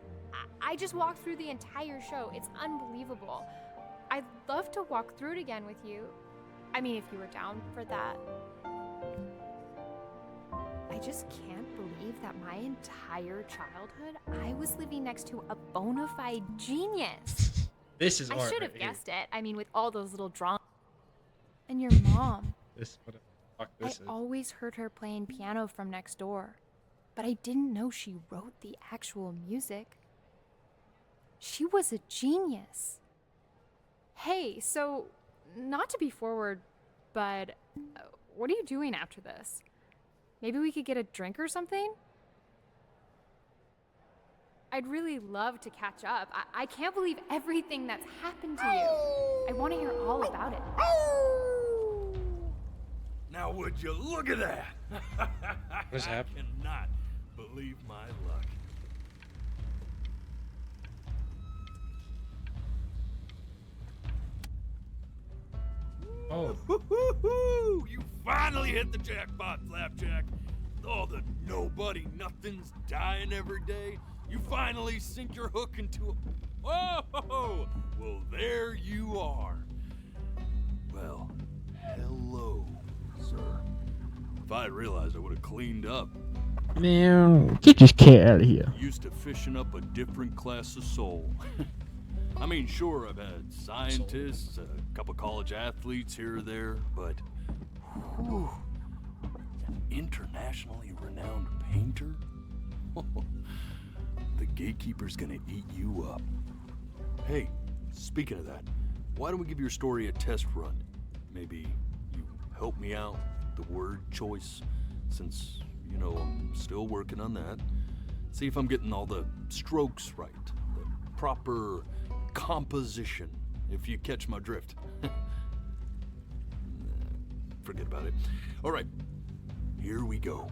I just walked through the entire show. It's unbelievable. I'd love to walk through it again with you. I mean, if you were down for that. I just can't believe that my entire childhood, I was living next to a bona fide genius. This is I art should have right here. guessed it. I mean, with all those little drawings. And your mom. This what the fuck this is. I always heard her playing piano from next door, but I didn't know she wrote the actual music. She was a genius. Hey, so, not to be forward, but what are you doing after this? Maybe we could get a drink or something? I'd really love to catch up. I can't believe everything that's happened to you. I want to hear all about it. Now would you look at that? What's happening? I cannot believe my luck. Oh. Woo-hoo-hoo! You finally hit the jackpot, Flapjack. All the nobody nothings dying every day. You finally sink your hook into a... Oh! Well, there you are. Well, hello, sir. If I had realized, I would have cleaned up. Man, get this cat out of here. Used to fishing up a different class of soul. I mean, sure, I've had scientists, a couple college athletes here or there, but whew, an internationally renowned painter? The gatekeeper's gonna eat you up. Hey, speaking of that, why don't we give your story a test run? Maybe you help me out with the word choice, since, you know, I'm still working on that. See if I'm getting all the strokes right, the proper composition, if you catch my drift. Forget about it. All right, here we go.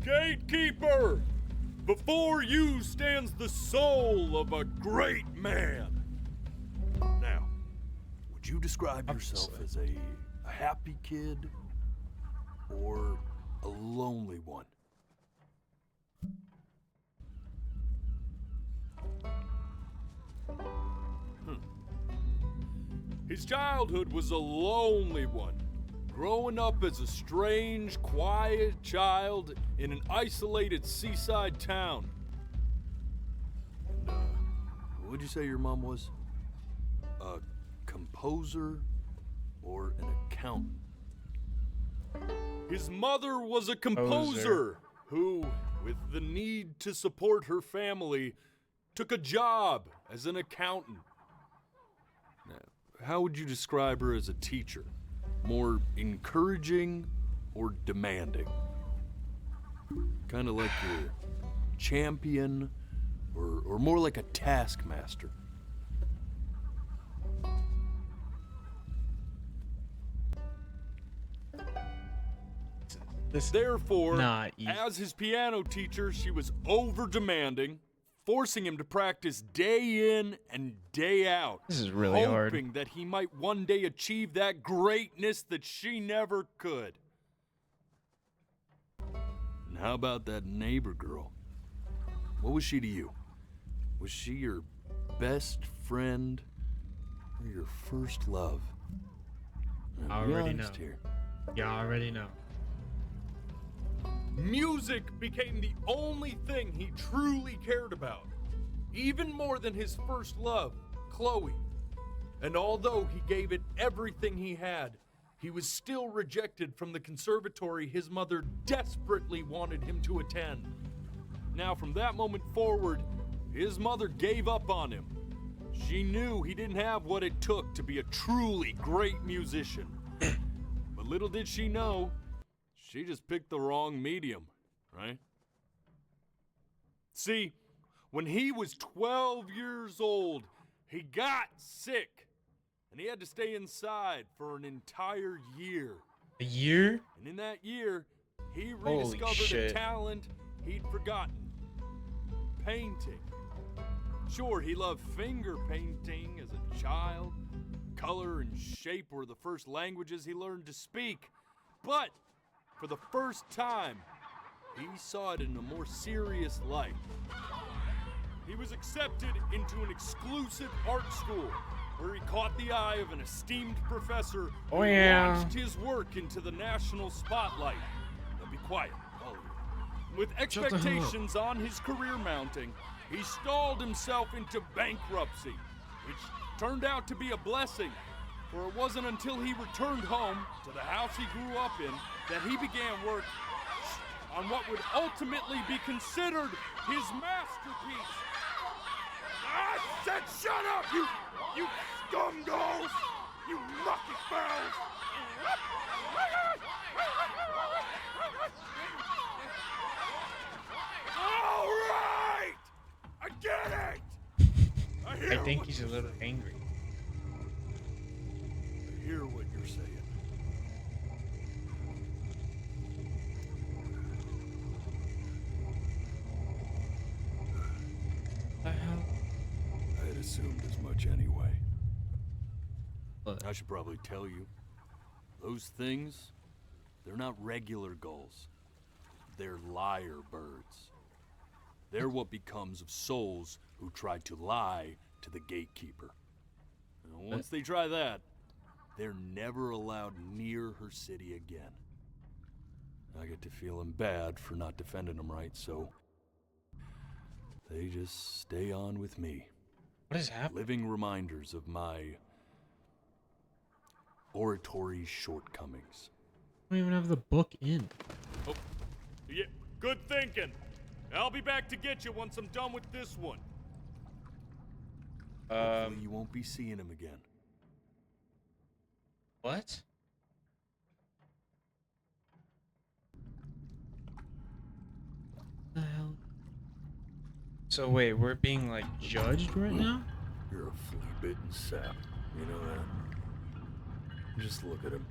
Gatekeeper! Before you stands the soul of a great man. Now, would you describe yourself as a happy kid or a lonely one? His childhood was a lonely one, growing up as a strange, quiet child in an isolated seaside town. And, what would you say your mom was? A composer or an accountant? His mother was a composer who, with the need to support her family, took a job as an accountant. Now, how would you describe her as a teacher? More encouraging or demanding? Kind of like your champion or more like a taskmaster? Therefore, as his piano teacher, she was over-demanding, forcing him to practice day in and day out. This is really hard. Hoping that he might one day achieve that greatness that she never could. And how about that neighbor girl? What was she to you? Was she your best friend or your first love? I already know. You already know. Music became the only thing he truly cared about, even more than his first love, Chloe. And although he gave it everything he had, he was still rejected from the conservatory his mother desperately wanted him to attend. Now, from that moment forward, his mother gave up on him. She knew he didn't have what it took to be a truly great musician. But little did she know, she just picked the wrong medium, right? See, when he was 12 years old, he got sick, and he had to stay inside for an entire year. A year? And in that year, he rediscovered a talent he'd forgotten. Painting. Sure, he loved finger painting as a child. Color and shape were the first languages he learned to speak. But for the first time, he saw it in a more serious light. He was accepted into an exclusive art school where he caught the eye of an esteemed professor who launched his work into the national spotlight. Now be quiet, all of you. With expectations on his career mounting, he stalled himself into bankruptcy, which turned out to be a blessing, for it wasn't until he returned home to the house he grew up in that he began work on what would ultimately be considered his masterpiece. I said shut up, you scumballs! You lucky fowls! All I think he's a little angry. I hear what you're saying. The hell? I had assumed as much anyway. I should probably tell you, those things, they're not regular gulls. They're lyre birds. They're what becomes of souls who try to lie to the gatekeeper. And once they try that, they're never allowed near her city again. I get to feeling bad for not defending them right, so they just stay on with me. What is happening? Living reminders of my oratory shortcomings. I don't even have the book in. Oh, yeah, good thinking. I'll be back to get you once I'm done with this one. Hopefully you won't be seeing him again. What? The hell? So wait, we're being like judged right now? You're a flea-bitten sap. You know that? Just look at him.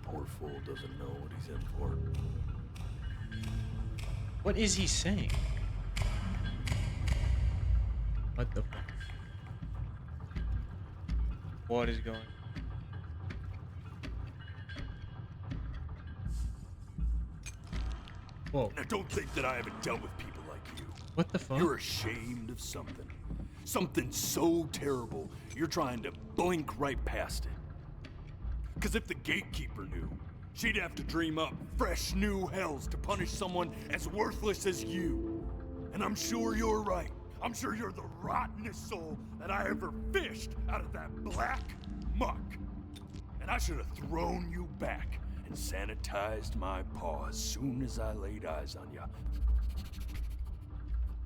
Poor fool doesn't know what he's in for. What is he saying? What the fuck? What is going on? Whoa. Now don't think that I haven't dealt with people like you. What the fuck? You're ashamed of something. Something so terrible, you're trying to blink right past it. Because if the gatekeeper knew, she'd have to dream up fresh new hells to punish someone as worthless as you. And I'm sure you're right. I'm sure you're the rottenest soul that I ever fished out of that black muck. And I should have thrown you back and sanitized my paw as soon as I laid eyes on you.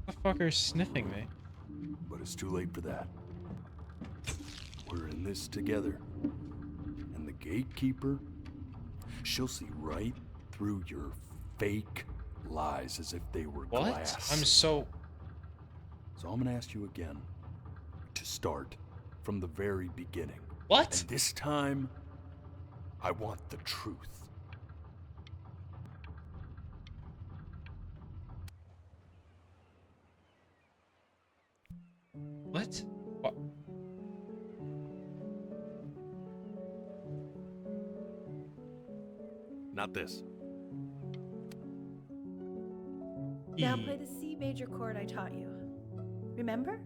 The fucker's sniffing me. But it's too late for that. We're in this together. And the gatekeeper, she'll see right through your fake lies as if they were glass. I'm so... So I'm gonna ask you again to start from the very beginning. What? And this time, I want the truth. What? What? Not this. Now play the C major chord I taught you. Remember?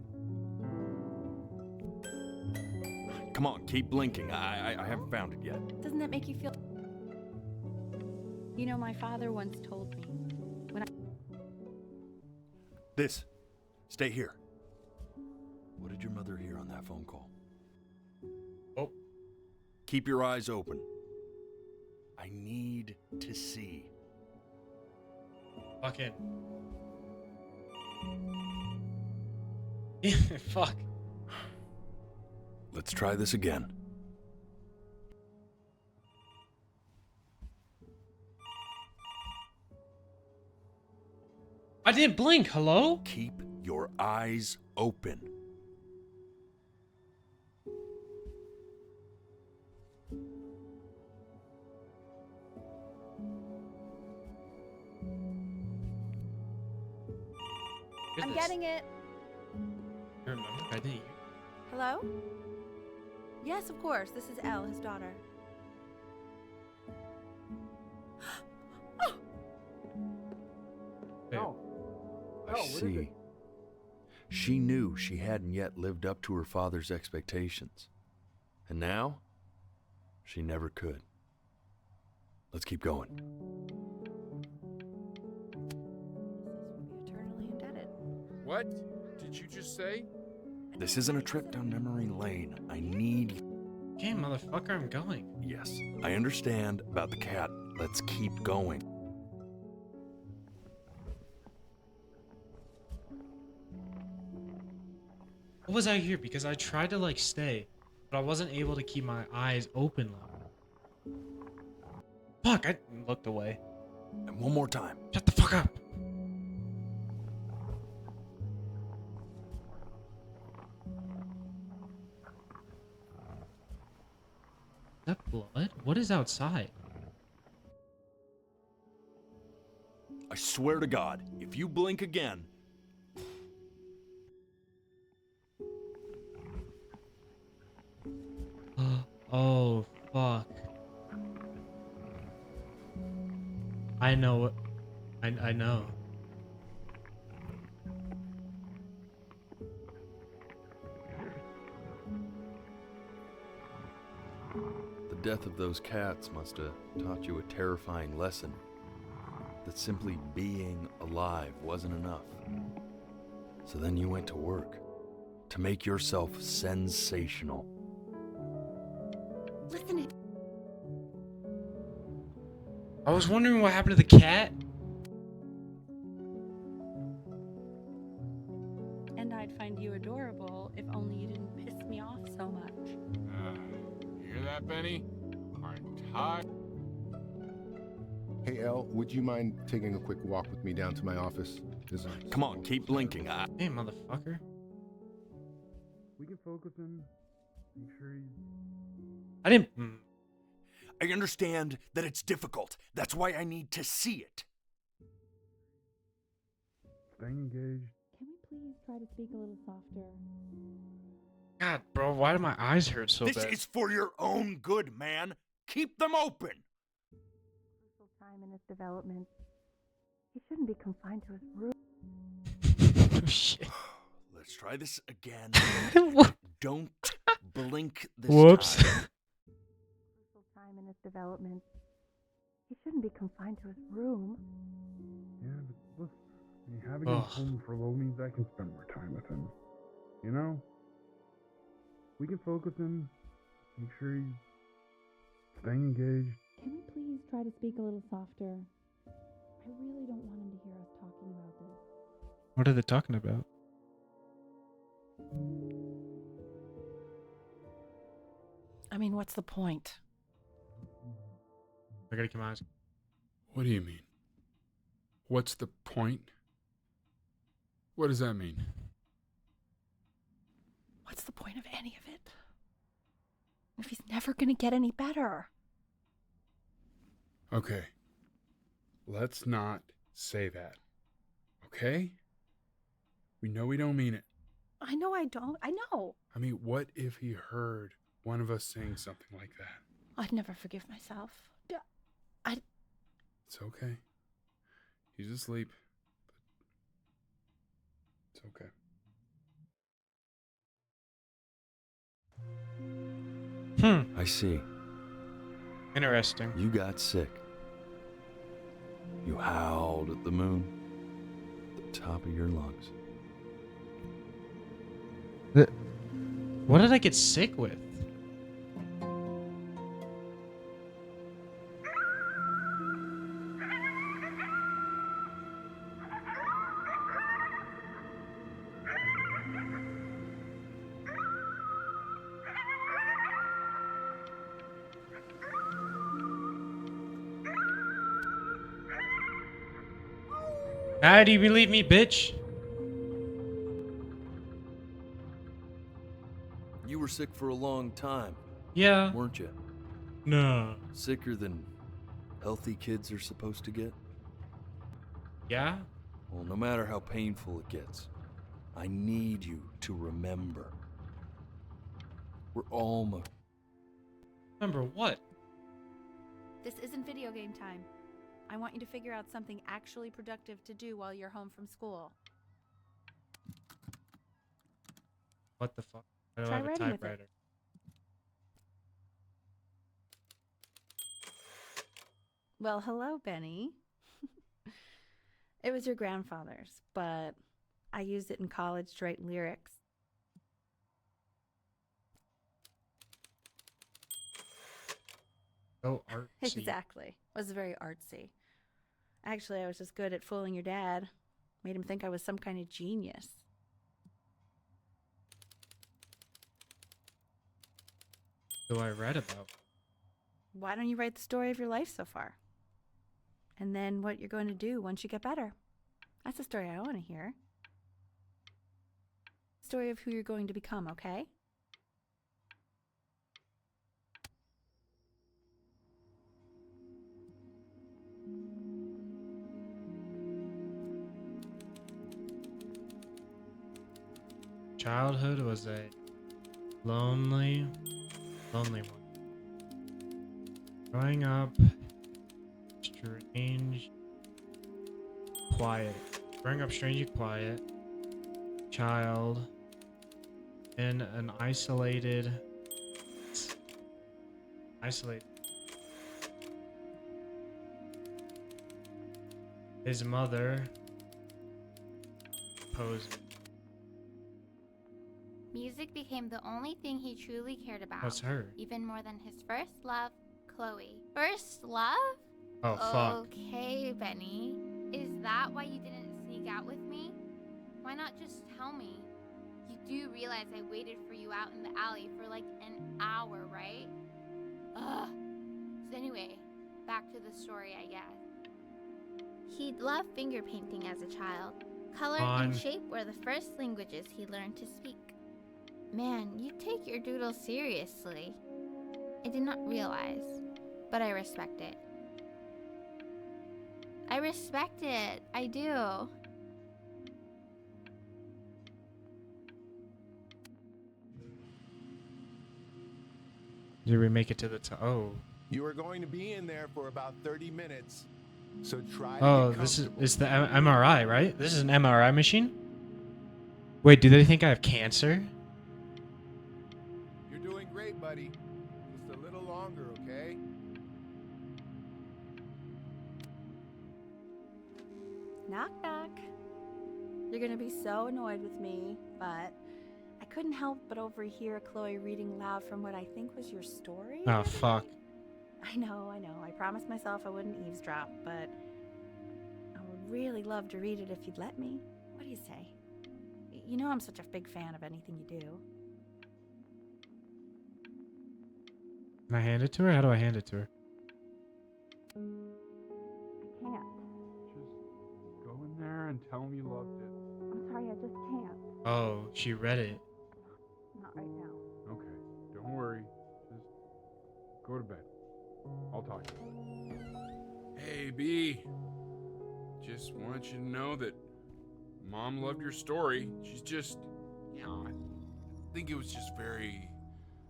Come on, keep blinking. I haven't found it yet. Doesn't that make you feel... You know, my father once told me when I... This. Stay here. What did your mother hear on that phone call? Oh. Keep your eyes open. I need to see. Fucking. Fuck. Let's try this again. I didn't blink. Hello? Keep your eyes open. I'm getting it. Remember, I didn't. Hello? Yes, of course. This is Elle, his daughter. I see. She knew she hadn't yet lived up to her father's expectations. And now, she never could. Let's keep going. Eternally indebted. What did you just say? This isn't a trip down memory lane. I need... Okay, motherfucker, I'm going. Yes, I understand about the cat. Let's keep going. What was I here? Because I tried to like stay, but I wasn't able to keep my eyes open long. Fuck, I looked away. And one more time. Shut the fuck up. that blood? What is outside? I swear to God, if you blink again... Oh, fuck. I know what... I know. The death of those cats must have taught you a terrifying lesson. That simply being alive wasn't enough. So then you went to work. To make yourself sensational. Listen it. I was wondering what happened to the cat. And I'd find you adorable if only you didn't piss me off so much. You hear that, Benny? Our entire... Hey, Elle, would you mind taking a quick walk with me down to my office? Come on, keep blinking. Hey, motherfucker. We can focus in. Make sure you... I didn't... I understand that it's difficult. That's why I need to see it. Stay engaged. Can we please try to speak a little softer? God, bro, why do my eyes hurt so This bad? is for your own good, man. Keep them open. Crucial time in his development. He shouldn't be confined to his room. Oh, shit. Let's try this again. What? Don't blink this Whoops. time. Crucial time in his development. He shouldn't be confined to his room. Yeah, but look, I mean, having him home for low means I can spend more time with him. You know? We can focus in. Make sure he's staying engaged. Can we please try to speak a little softer? I really don't want him to hear us talking about this. What are they talking about? I mean, what's the point? I gotta keep my eyes. What do you mean? What's the point? What does that mean? What's the point of any of it? If he's never gonna get any better. Okay. Let's not say that. Okay? We know we don't mean it. I know I don't. I know. I mean, what if he heard one of us saying something like that? I'd never forgive myself. It's okay. He's asleep. But it's okay. I see. Interesting. You got sick. You howled at the moon. At the top of your lungs. What did I get sick with? Ah, do you believe me, bitch? You were sick for a long time. Yeah. Weren't you? No. Sicker than healthy kids are supposed to get? Yeah? Well, no matter how painful it gets, I need you to remember. We're almost... Remember what? This isn't video game time. I want you to figure out something actually productive to do while you're home from school. What the fuck? I don't Try have a writing with it. typewriter. Well, hello, Benny. It was your grandfather's, but I used it in college to write lyrics. So artsy. Exactly. It was very artsy. Actually, I was just good at fooling your dad. Made him think I was some kind of genius. So I read about. Why don't you write the story of your life so far? And then what you're going to do once you get better. That's the story I want to hear. Story of who you're going to become, okay? childhood was a lonely one. Growing up, strange, quiet. Growing up strangely quiet. Child in an isolated. His mother posing. Music became the only thing he truly cared about. What's her? Even more than his first love, Chloe. First love? Oh, fuck. Okay, Benny. Is that why you didn't sneak out with me? Why not just tell me? You do realize I waited for you out in the alley for like an hour, right? Ugh. So anyway, back to the story, I guess. He'd loved finger painting as a child. Color and shape were the first languages he learned to speak. Man, you take your doodle seriously. I did not realize, but I respect it. I respect it. I do. Did we make it to the top? Oh. You are going to be in there for about 30 minutes. So try Oh, this is the MRI, right? This is an MRI machine? Wait, do they think I have cancer? You're doing great, buddy. Just a little longer, okay? Knock, knock. You're gonna be so annoyed with me, but I couldn't help but overhear Chloe reading loud from what I think was your story. Oh, fuck. I know. I promised myself I wouldn't eavesdrop, but I would really love to read it if you'd let me. What do you say? You know I'm such a big fan of anything you do. Can I hand it to her? How do I hand it to her? I can't. Just go in there and tell him you loved it. I'm sorry, I just can't. Oh, she read it. Not right now. Okay, don't worry. Just go to bed. I'll talk to you. Hey, B. Just want you to know that Mom loved your story. She's just, I think it was just very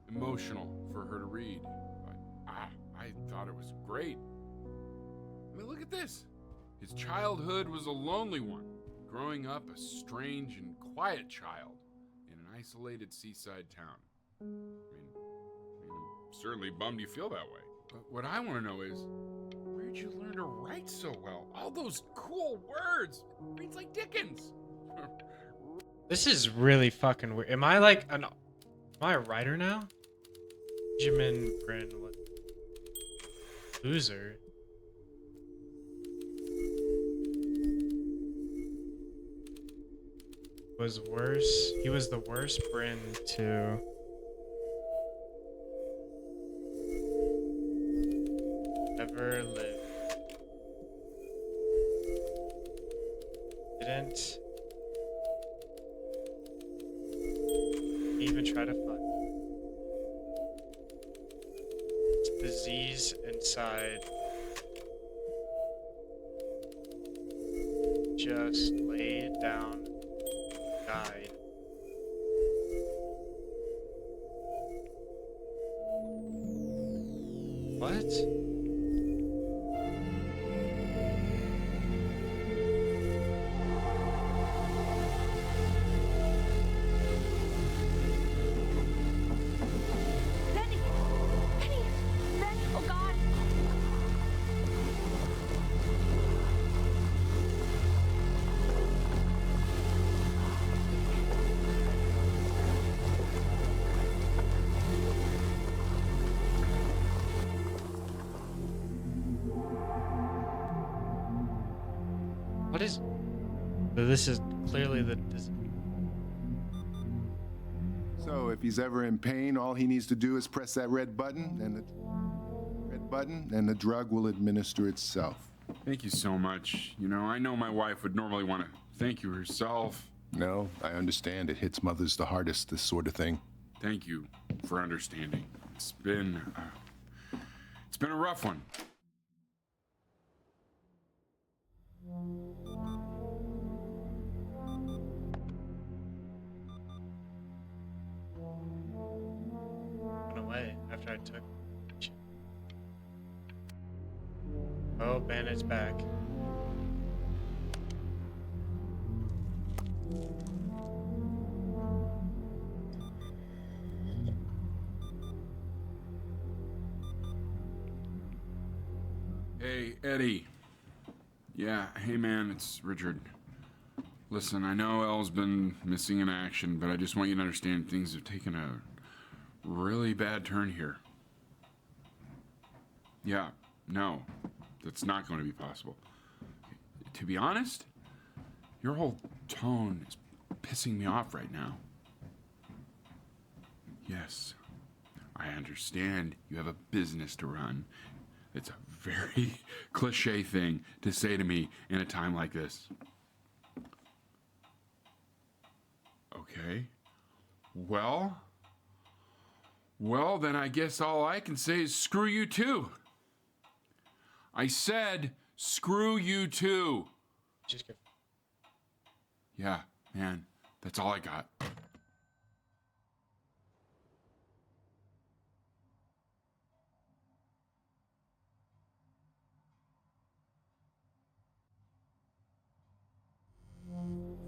emotional for her to read. But I thought it was great. I mean, look at this. His childhood was a lonely one, growing up a strange and quiet child in an isolated seaside town. I mean, I'm certainly bummed you feel that way. But what I want to know is, where'd you learn to write so well? All those cool words. Reads like Dickens. This is really fucking weird. Am I like am I a writer now? Benjamin Brin, what? Loser. Was worse. He was the worst Brin to ever live. Didn't even try to fight. Disease inside just laid down, died. What? What is... This is clearly the... So if he's ever in pain, all he needs to do is press that red button, and the drug will administer itself. Thank you so much. You know, I know my wife would normally want to thank you herself. No, I understand. It hits mothers the hardest, this sort of thing. Thank you for understanding. It's been a rough one. Oh, Bandit's back. Hey, Eddie. Yeah, hey man, it's Richard. Listen, I know Elle's been missing in action, but I just want you to understand things have taken a really bad turn here. Yeah, no, that's not going to be possible. To be honest, your whole tone is pissing me off right now. Yes, I understand you have a business to run. It's a very cliche thing to say to me in a time like this. Okay. Well, then I guess all I can say is screw you too. I said screw you too. Just go. Yeah, man, that's all I got.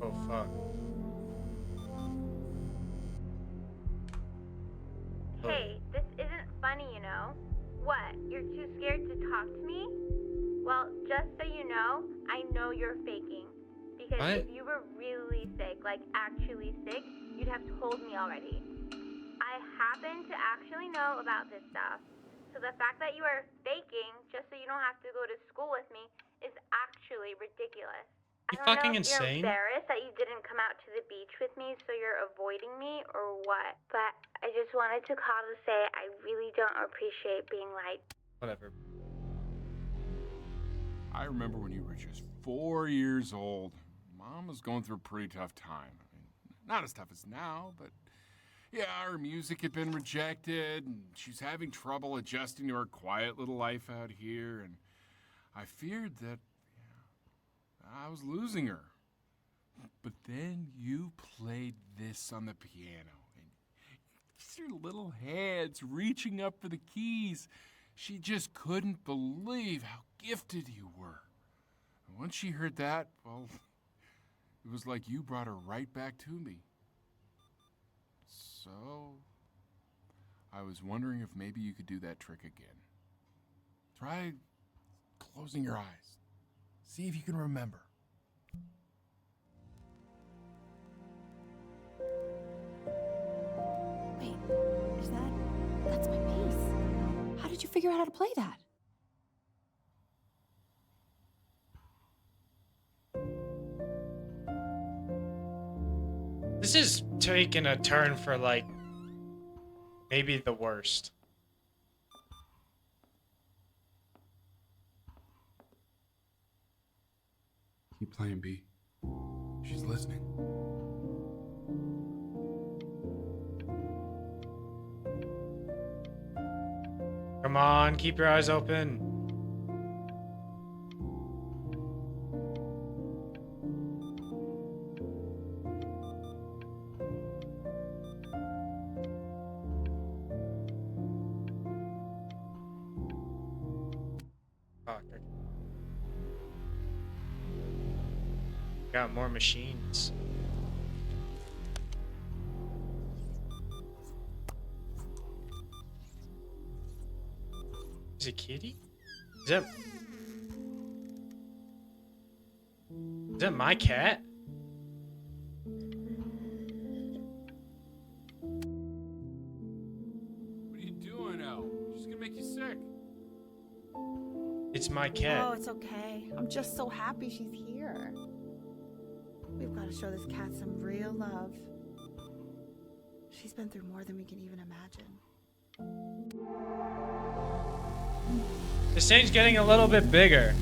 Oh, fuck. Hey, this isn't funny, you know? What? You're too scared to talk to me? Well, just so you know, I know you're faking. Because What? if you were really sick, like actually sick, you'd have told me already. I happen to actually know about this stuff. So the fact that you are faking just so you don't have to go to school with me is actually ridiculous. You I don't fucking know if insane? you're embarrassed that you didn't come out to the beach with me, so you're avoiding me or what. But I just wanted to call to say I really don't appreciate being lied. Whatever. I remember when you were just 4 years old. Mom was going through a pretty tough time. I mean, not as tough as now, but yeah, her music had been rejected, and she's having trouble adjusting to her quiet little life out here, and I feared that I was losing her. But then you played this on the piano, and just her little hands reaching up for the keys. She just couldn't believe how gifted you were. And once she heard that, well, it was like you brought her right back to me. So, I was wondering if maybe you could do that trick again. Try closing your eyes. See if you can remember. Wait, that's my piece. How did you figure out how to play that? This is taking a turn for, like, maybe the worst. Keep playing, B. She's listening. Come on, keep your eyes open. Fuck. Got more machines. Is it Kitty? Is that my cat? What are you doing, Elle? She's gonna make you sick. It's my cat. Oh, it's okay. I'm just so happy she's here. We've got to show this cat some real love. She's been through more than we can even imagine. The stage's getting a little bit bigger.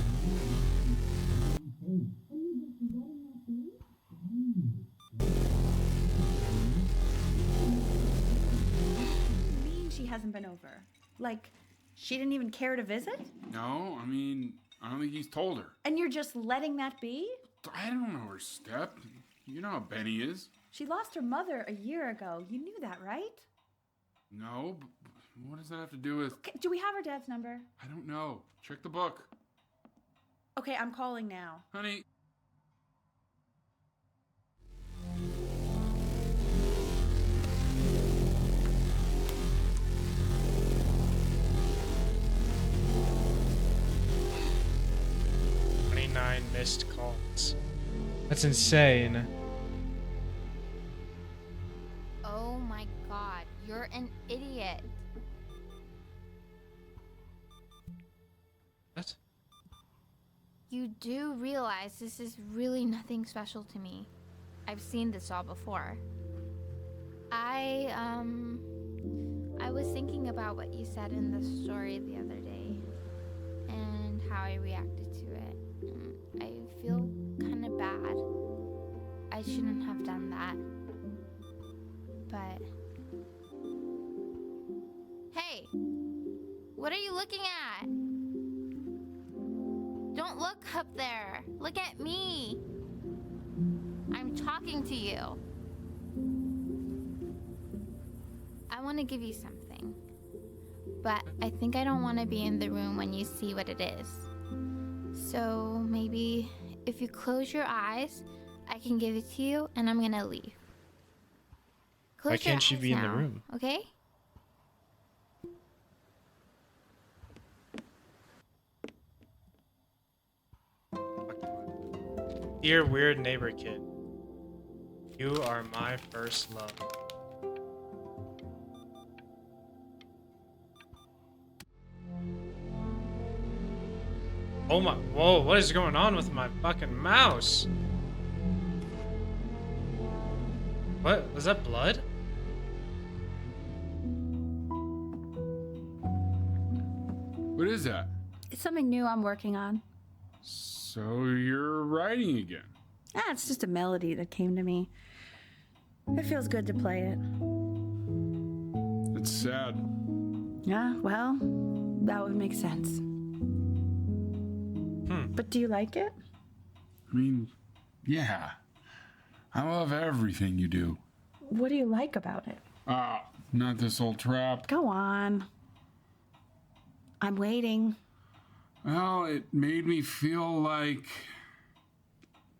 You mean she hasn't been over? Like, she didn't even care to visit? No, I mean, I don't think he's told her. And you're just letting that be? I don't know her step. You know how Benny is. She lost her mother a year ago. You knew that, right? No, but what does that have to do with... Okay, do we have her dad's number? I don't know. Check the book. Okay, I'm calling now. Honey. Nine missed calls. That's insane. Oh my god, you're an idiot. What? You do realize this is really nothing special to me. I've seen this all before. I was thinking about what you said in the story the other day and how I reacted to it. I feel kind of bad. I shouldn't have done that. But... Hey! What are you looking at? Don't look up there. Look at me. I'm talking to you. I want to give you something. But I think I don't want to be in the room when you see what it is. So maybe if you close your eyes, I can give it to you and I'm gonna leave. Close Why can't she be in the room? Okay? Dear weird neighbor kid, you are my first love. Oh my, whoa, what is going on with my fucking mouse? What, was that blood? What is that? It's something new I'm working on. So you're writing again? Ah, it's just a melody that came to me. It feels good to play it. It's sad. Yeah, well, that would make sense. But do you like it? I mean, yeah. I love everything you do. What do you like about it? Not this old trap. Go on. I'm waiting. Well, it made me feel like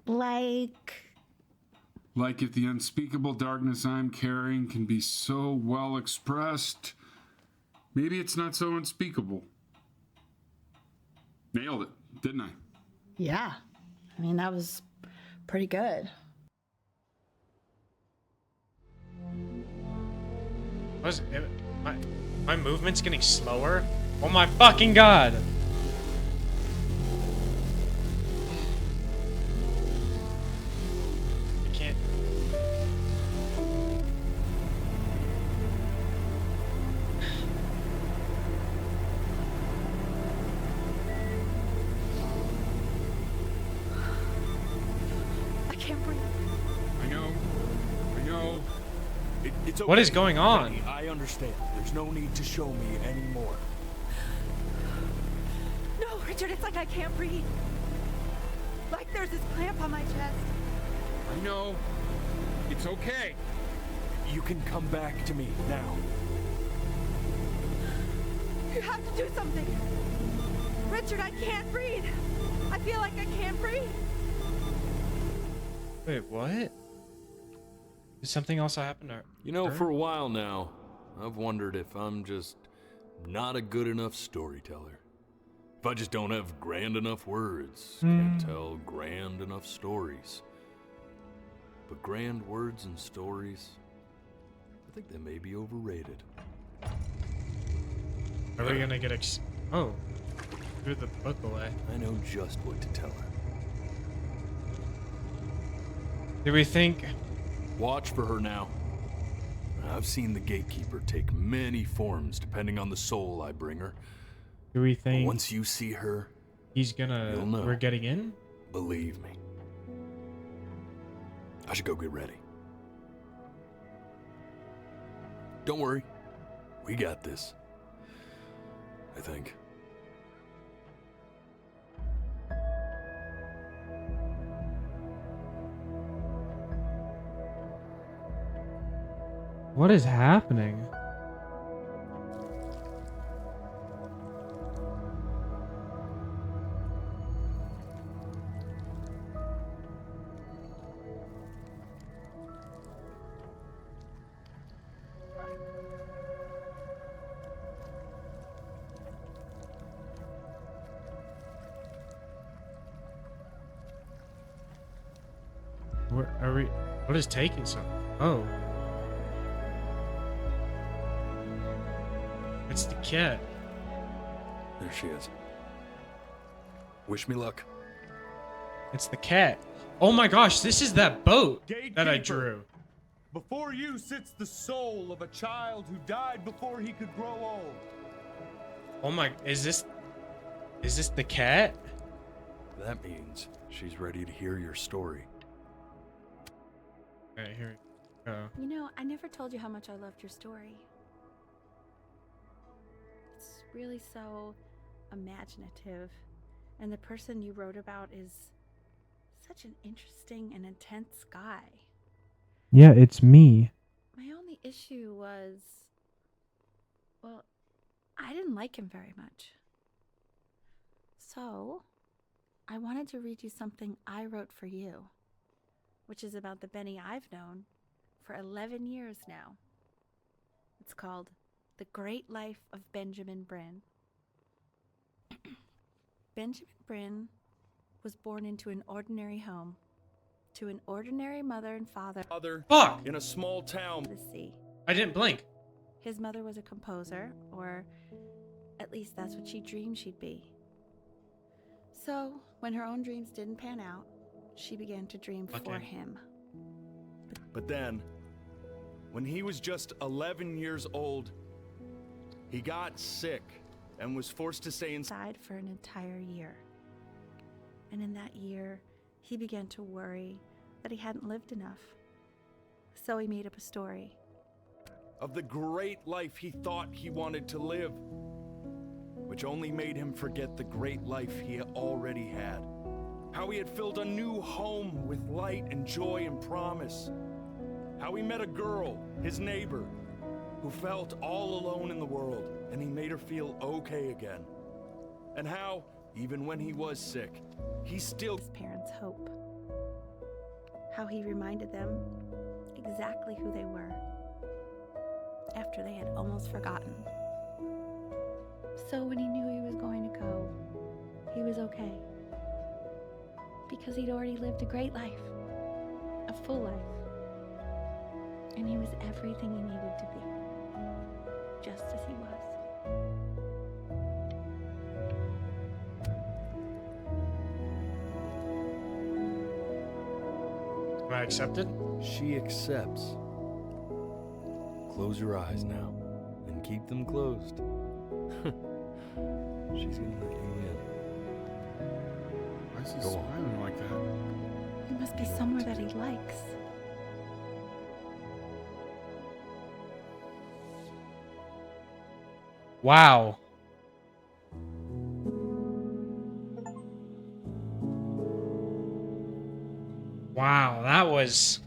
if the unspeakable darkness I'm carrying can be so well expressed, maybe it's not so unspeakable. Nailed it, didn't I? Yeah. I mean, that was pretty good. Was it, my movement's getting slower? Oh my fucking god! I can't. I can't breathe. I know. It's okay. What is going on? Penny, I understand. There's no need to show me anymore. No, Richard, it's like I can't breathe. Like there's this clamp on my chest. I know. It's okay. You can come back to me now. You have to do something. Richard, I can't breathe. I feel like I can't breathe. Wait, what? Did something else happen to her? You know, for a while now, I've wondered if I'm just not a good enough storyteller. If I just don't have grand enough words, can't tell grand enough stories. But grand words and stories, I think they may be overrated. Are we gonna get oh, threw the book away. I know just what to tell her. Do we think? Watch for her now. I've seen the gatekeeper take many forms depending on the soul I bring her. Do we think? But once you see her, he's gonna. You'll know. We're getting in. Believe me. I should go get ready. Don't worry. We got this. I think. What is happening? Where are we? What is taking so? Oh. It's the cat. There she is. Wish me luck. It's the cat. Oh my gosh, this is that boat that I Gatekeeper. drew. Before you sits the soul of a child who died before he could grow old. Oh my, is this the cat? That means she's ready to hear your story. Alright, here we go. You know, I never told you how much I loved your story. It's really so imaginative. And the person you wrote about is such an interesting and intense guy. Yeah, it's me. My only issue was, well, I didn't like him very much. So, I wanted to read you something I wrote for you, which is about the Benny I've known for 11 years now. It's called The Great Life of Benjamin Bryn. Benjamin Bryn was born into an ordinary home, to an ordinary mother and father. Fuck! In a small town. The sea. I didn't blink. His mother was a composer, or at least that's what she dreamed she'd be. So, when her own dreams didn't pan out, she began to dream for him. But then, when he was just 11 years old, he got sick and was forced to stay inside for an entire year. And in that year, he began to worry that he hadn't lived enough. So he made up a story of the great life he thought he wanted to live, which only made him forget the great life he already had. How he had filled a new home with light and joy and promise. How he met a girl, his neighbor, who felt all alone in the world, and he made her feel okay again. And how, even when he was sick, he still... His parents' hope. How he reminded them exactly who they were, after they had almost forgotten. So when he knew he was going to go, he was okay. Because he'd already lived a great life, a full life. And he was everything he needed to be, just as he was. Am I accepted? She accepts. Close your eyes now, and keep them closed. She's gonna let you in. Why is he smiling like that? It must be somewhere that he likes. Wow. Wow, that was...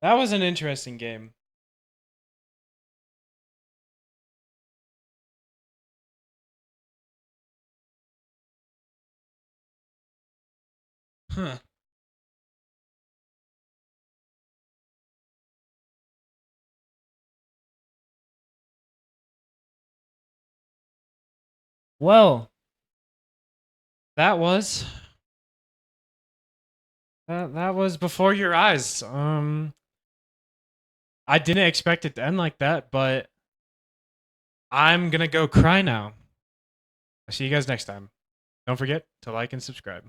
That was an interesting game. Huh. Well, that was Before Your Eyes. I didn't expect it to end like that, but I'm gonna go cry now. I'll see you guys next time. Don't forget to like and subscribe.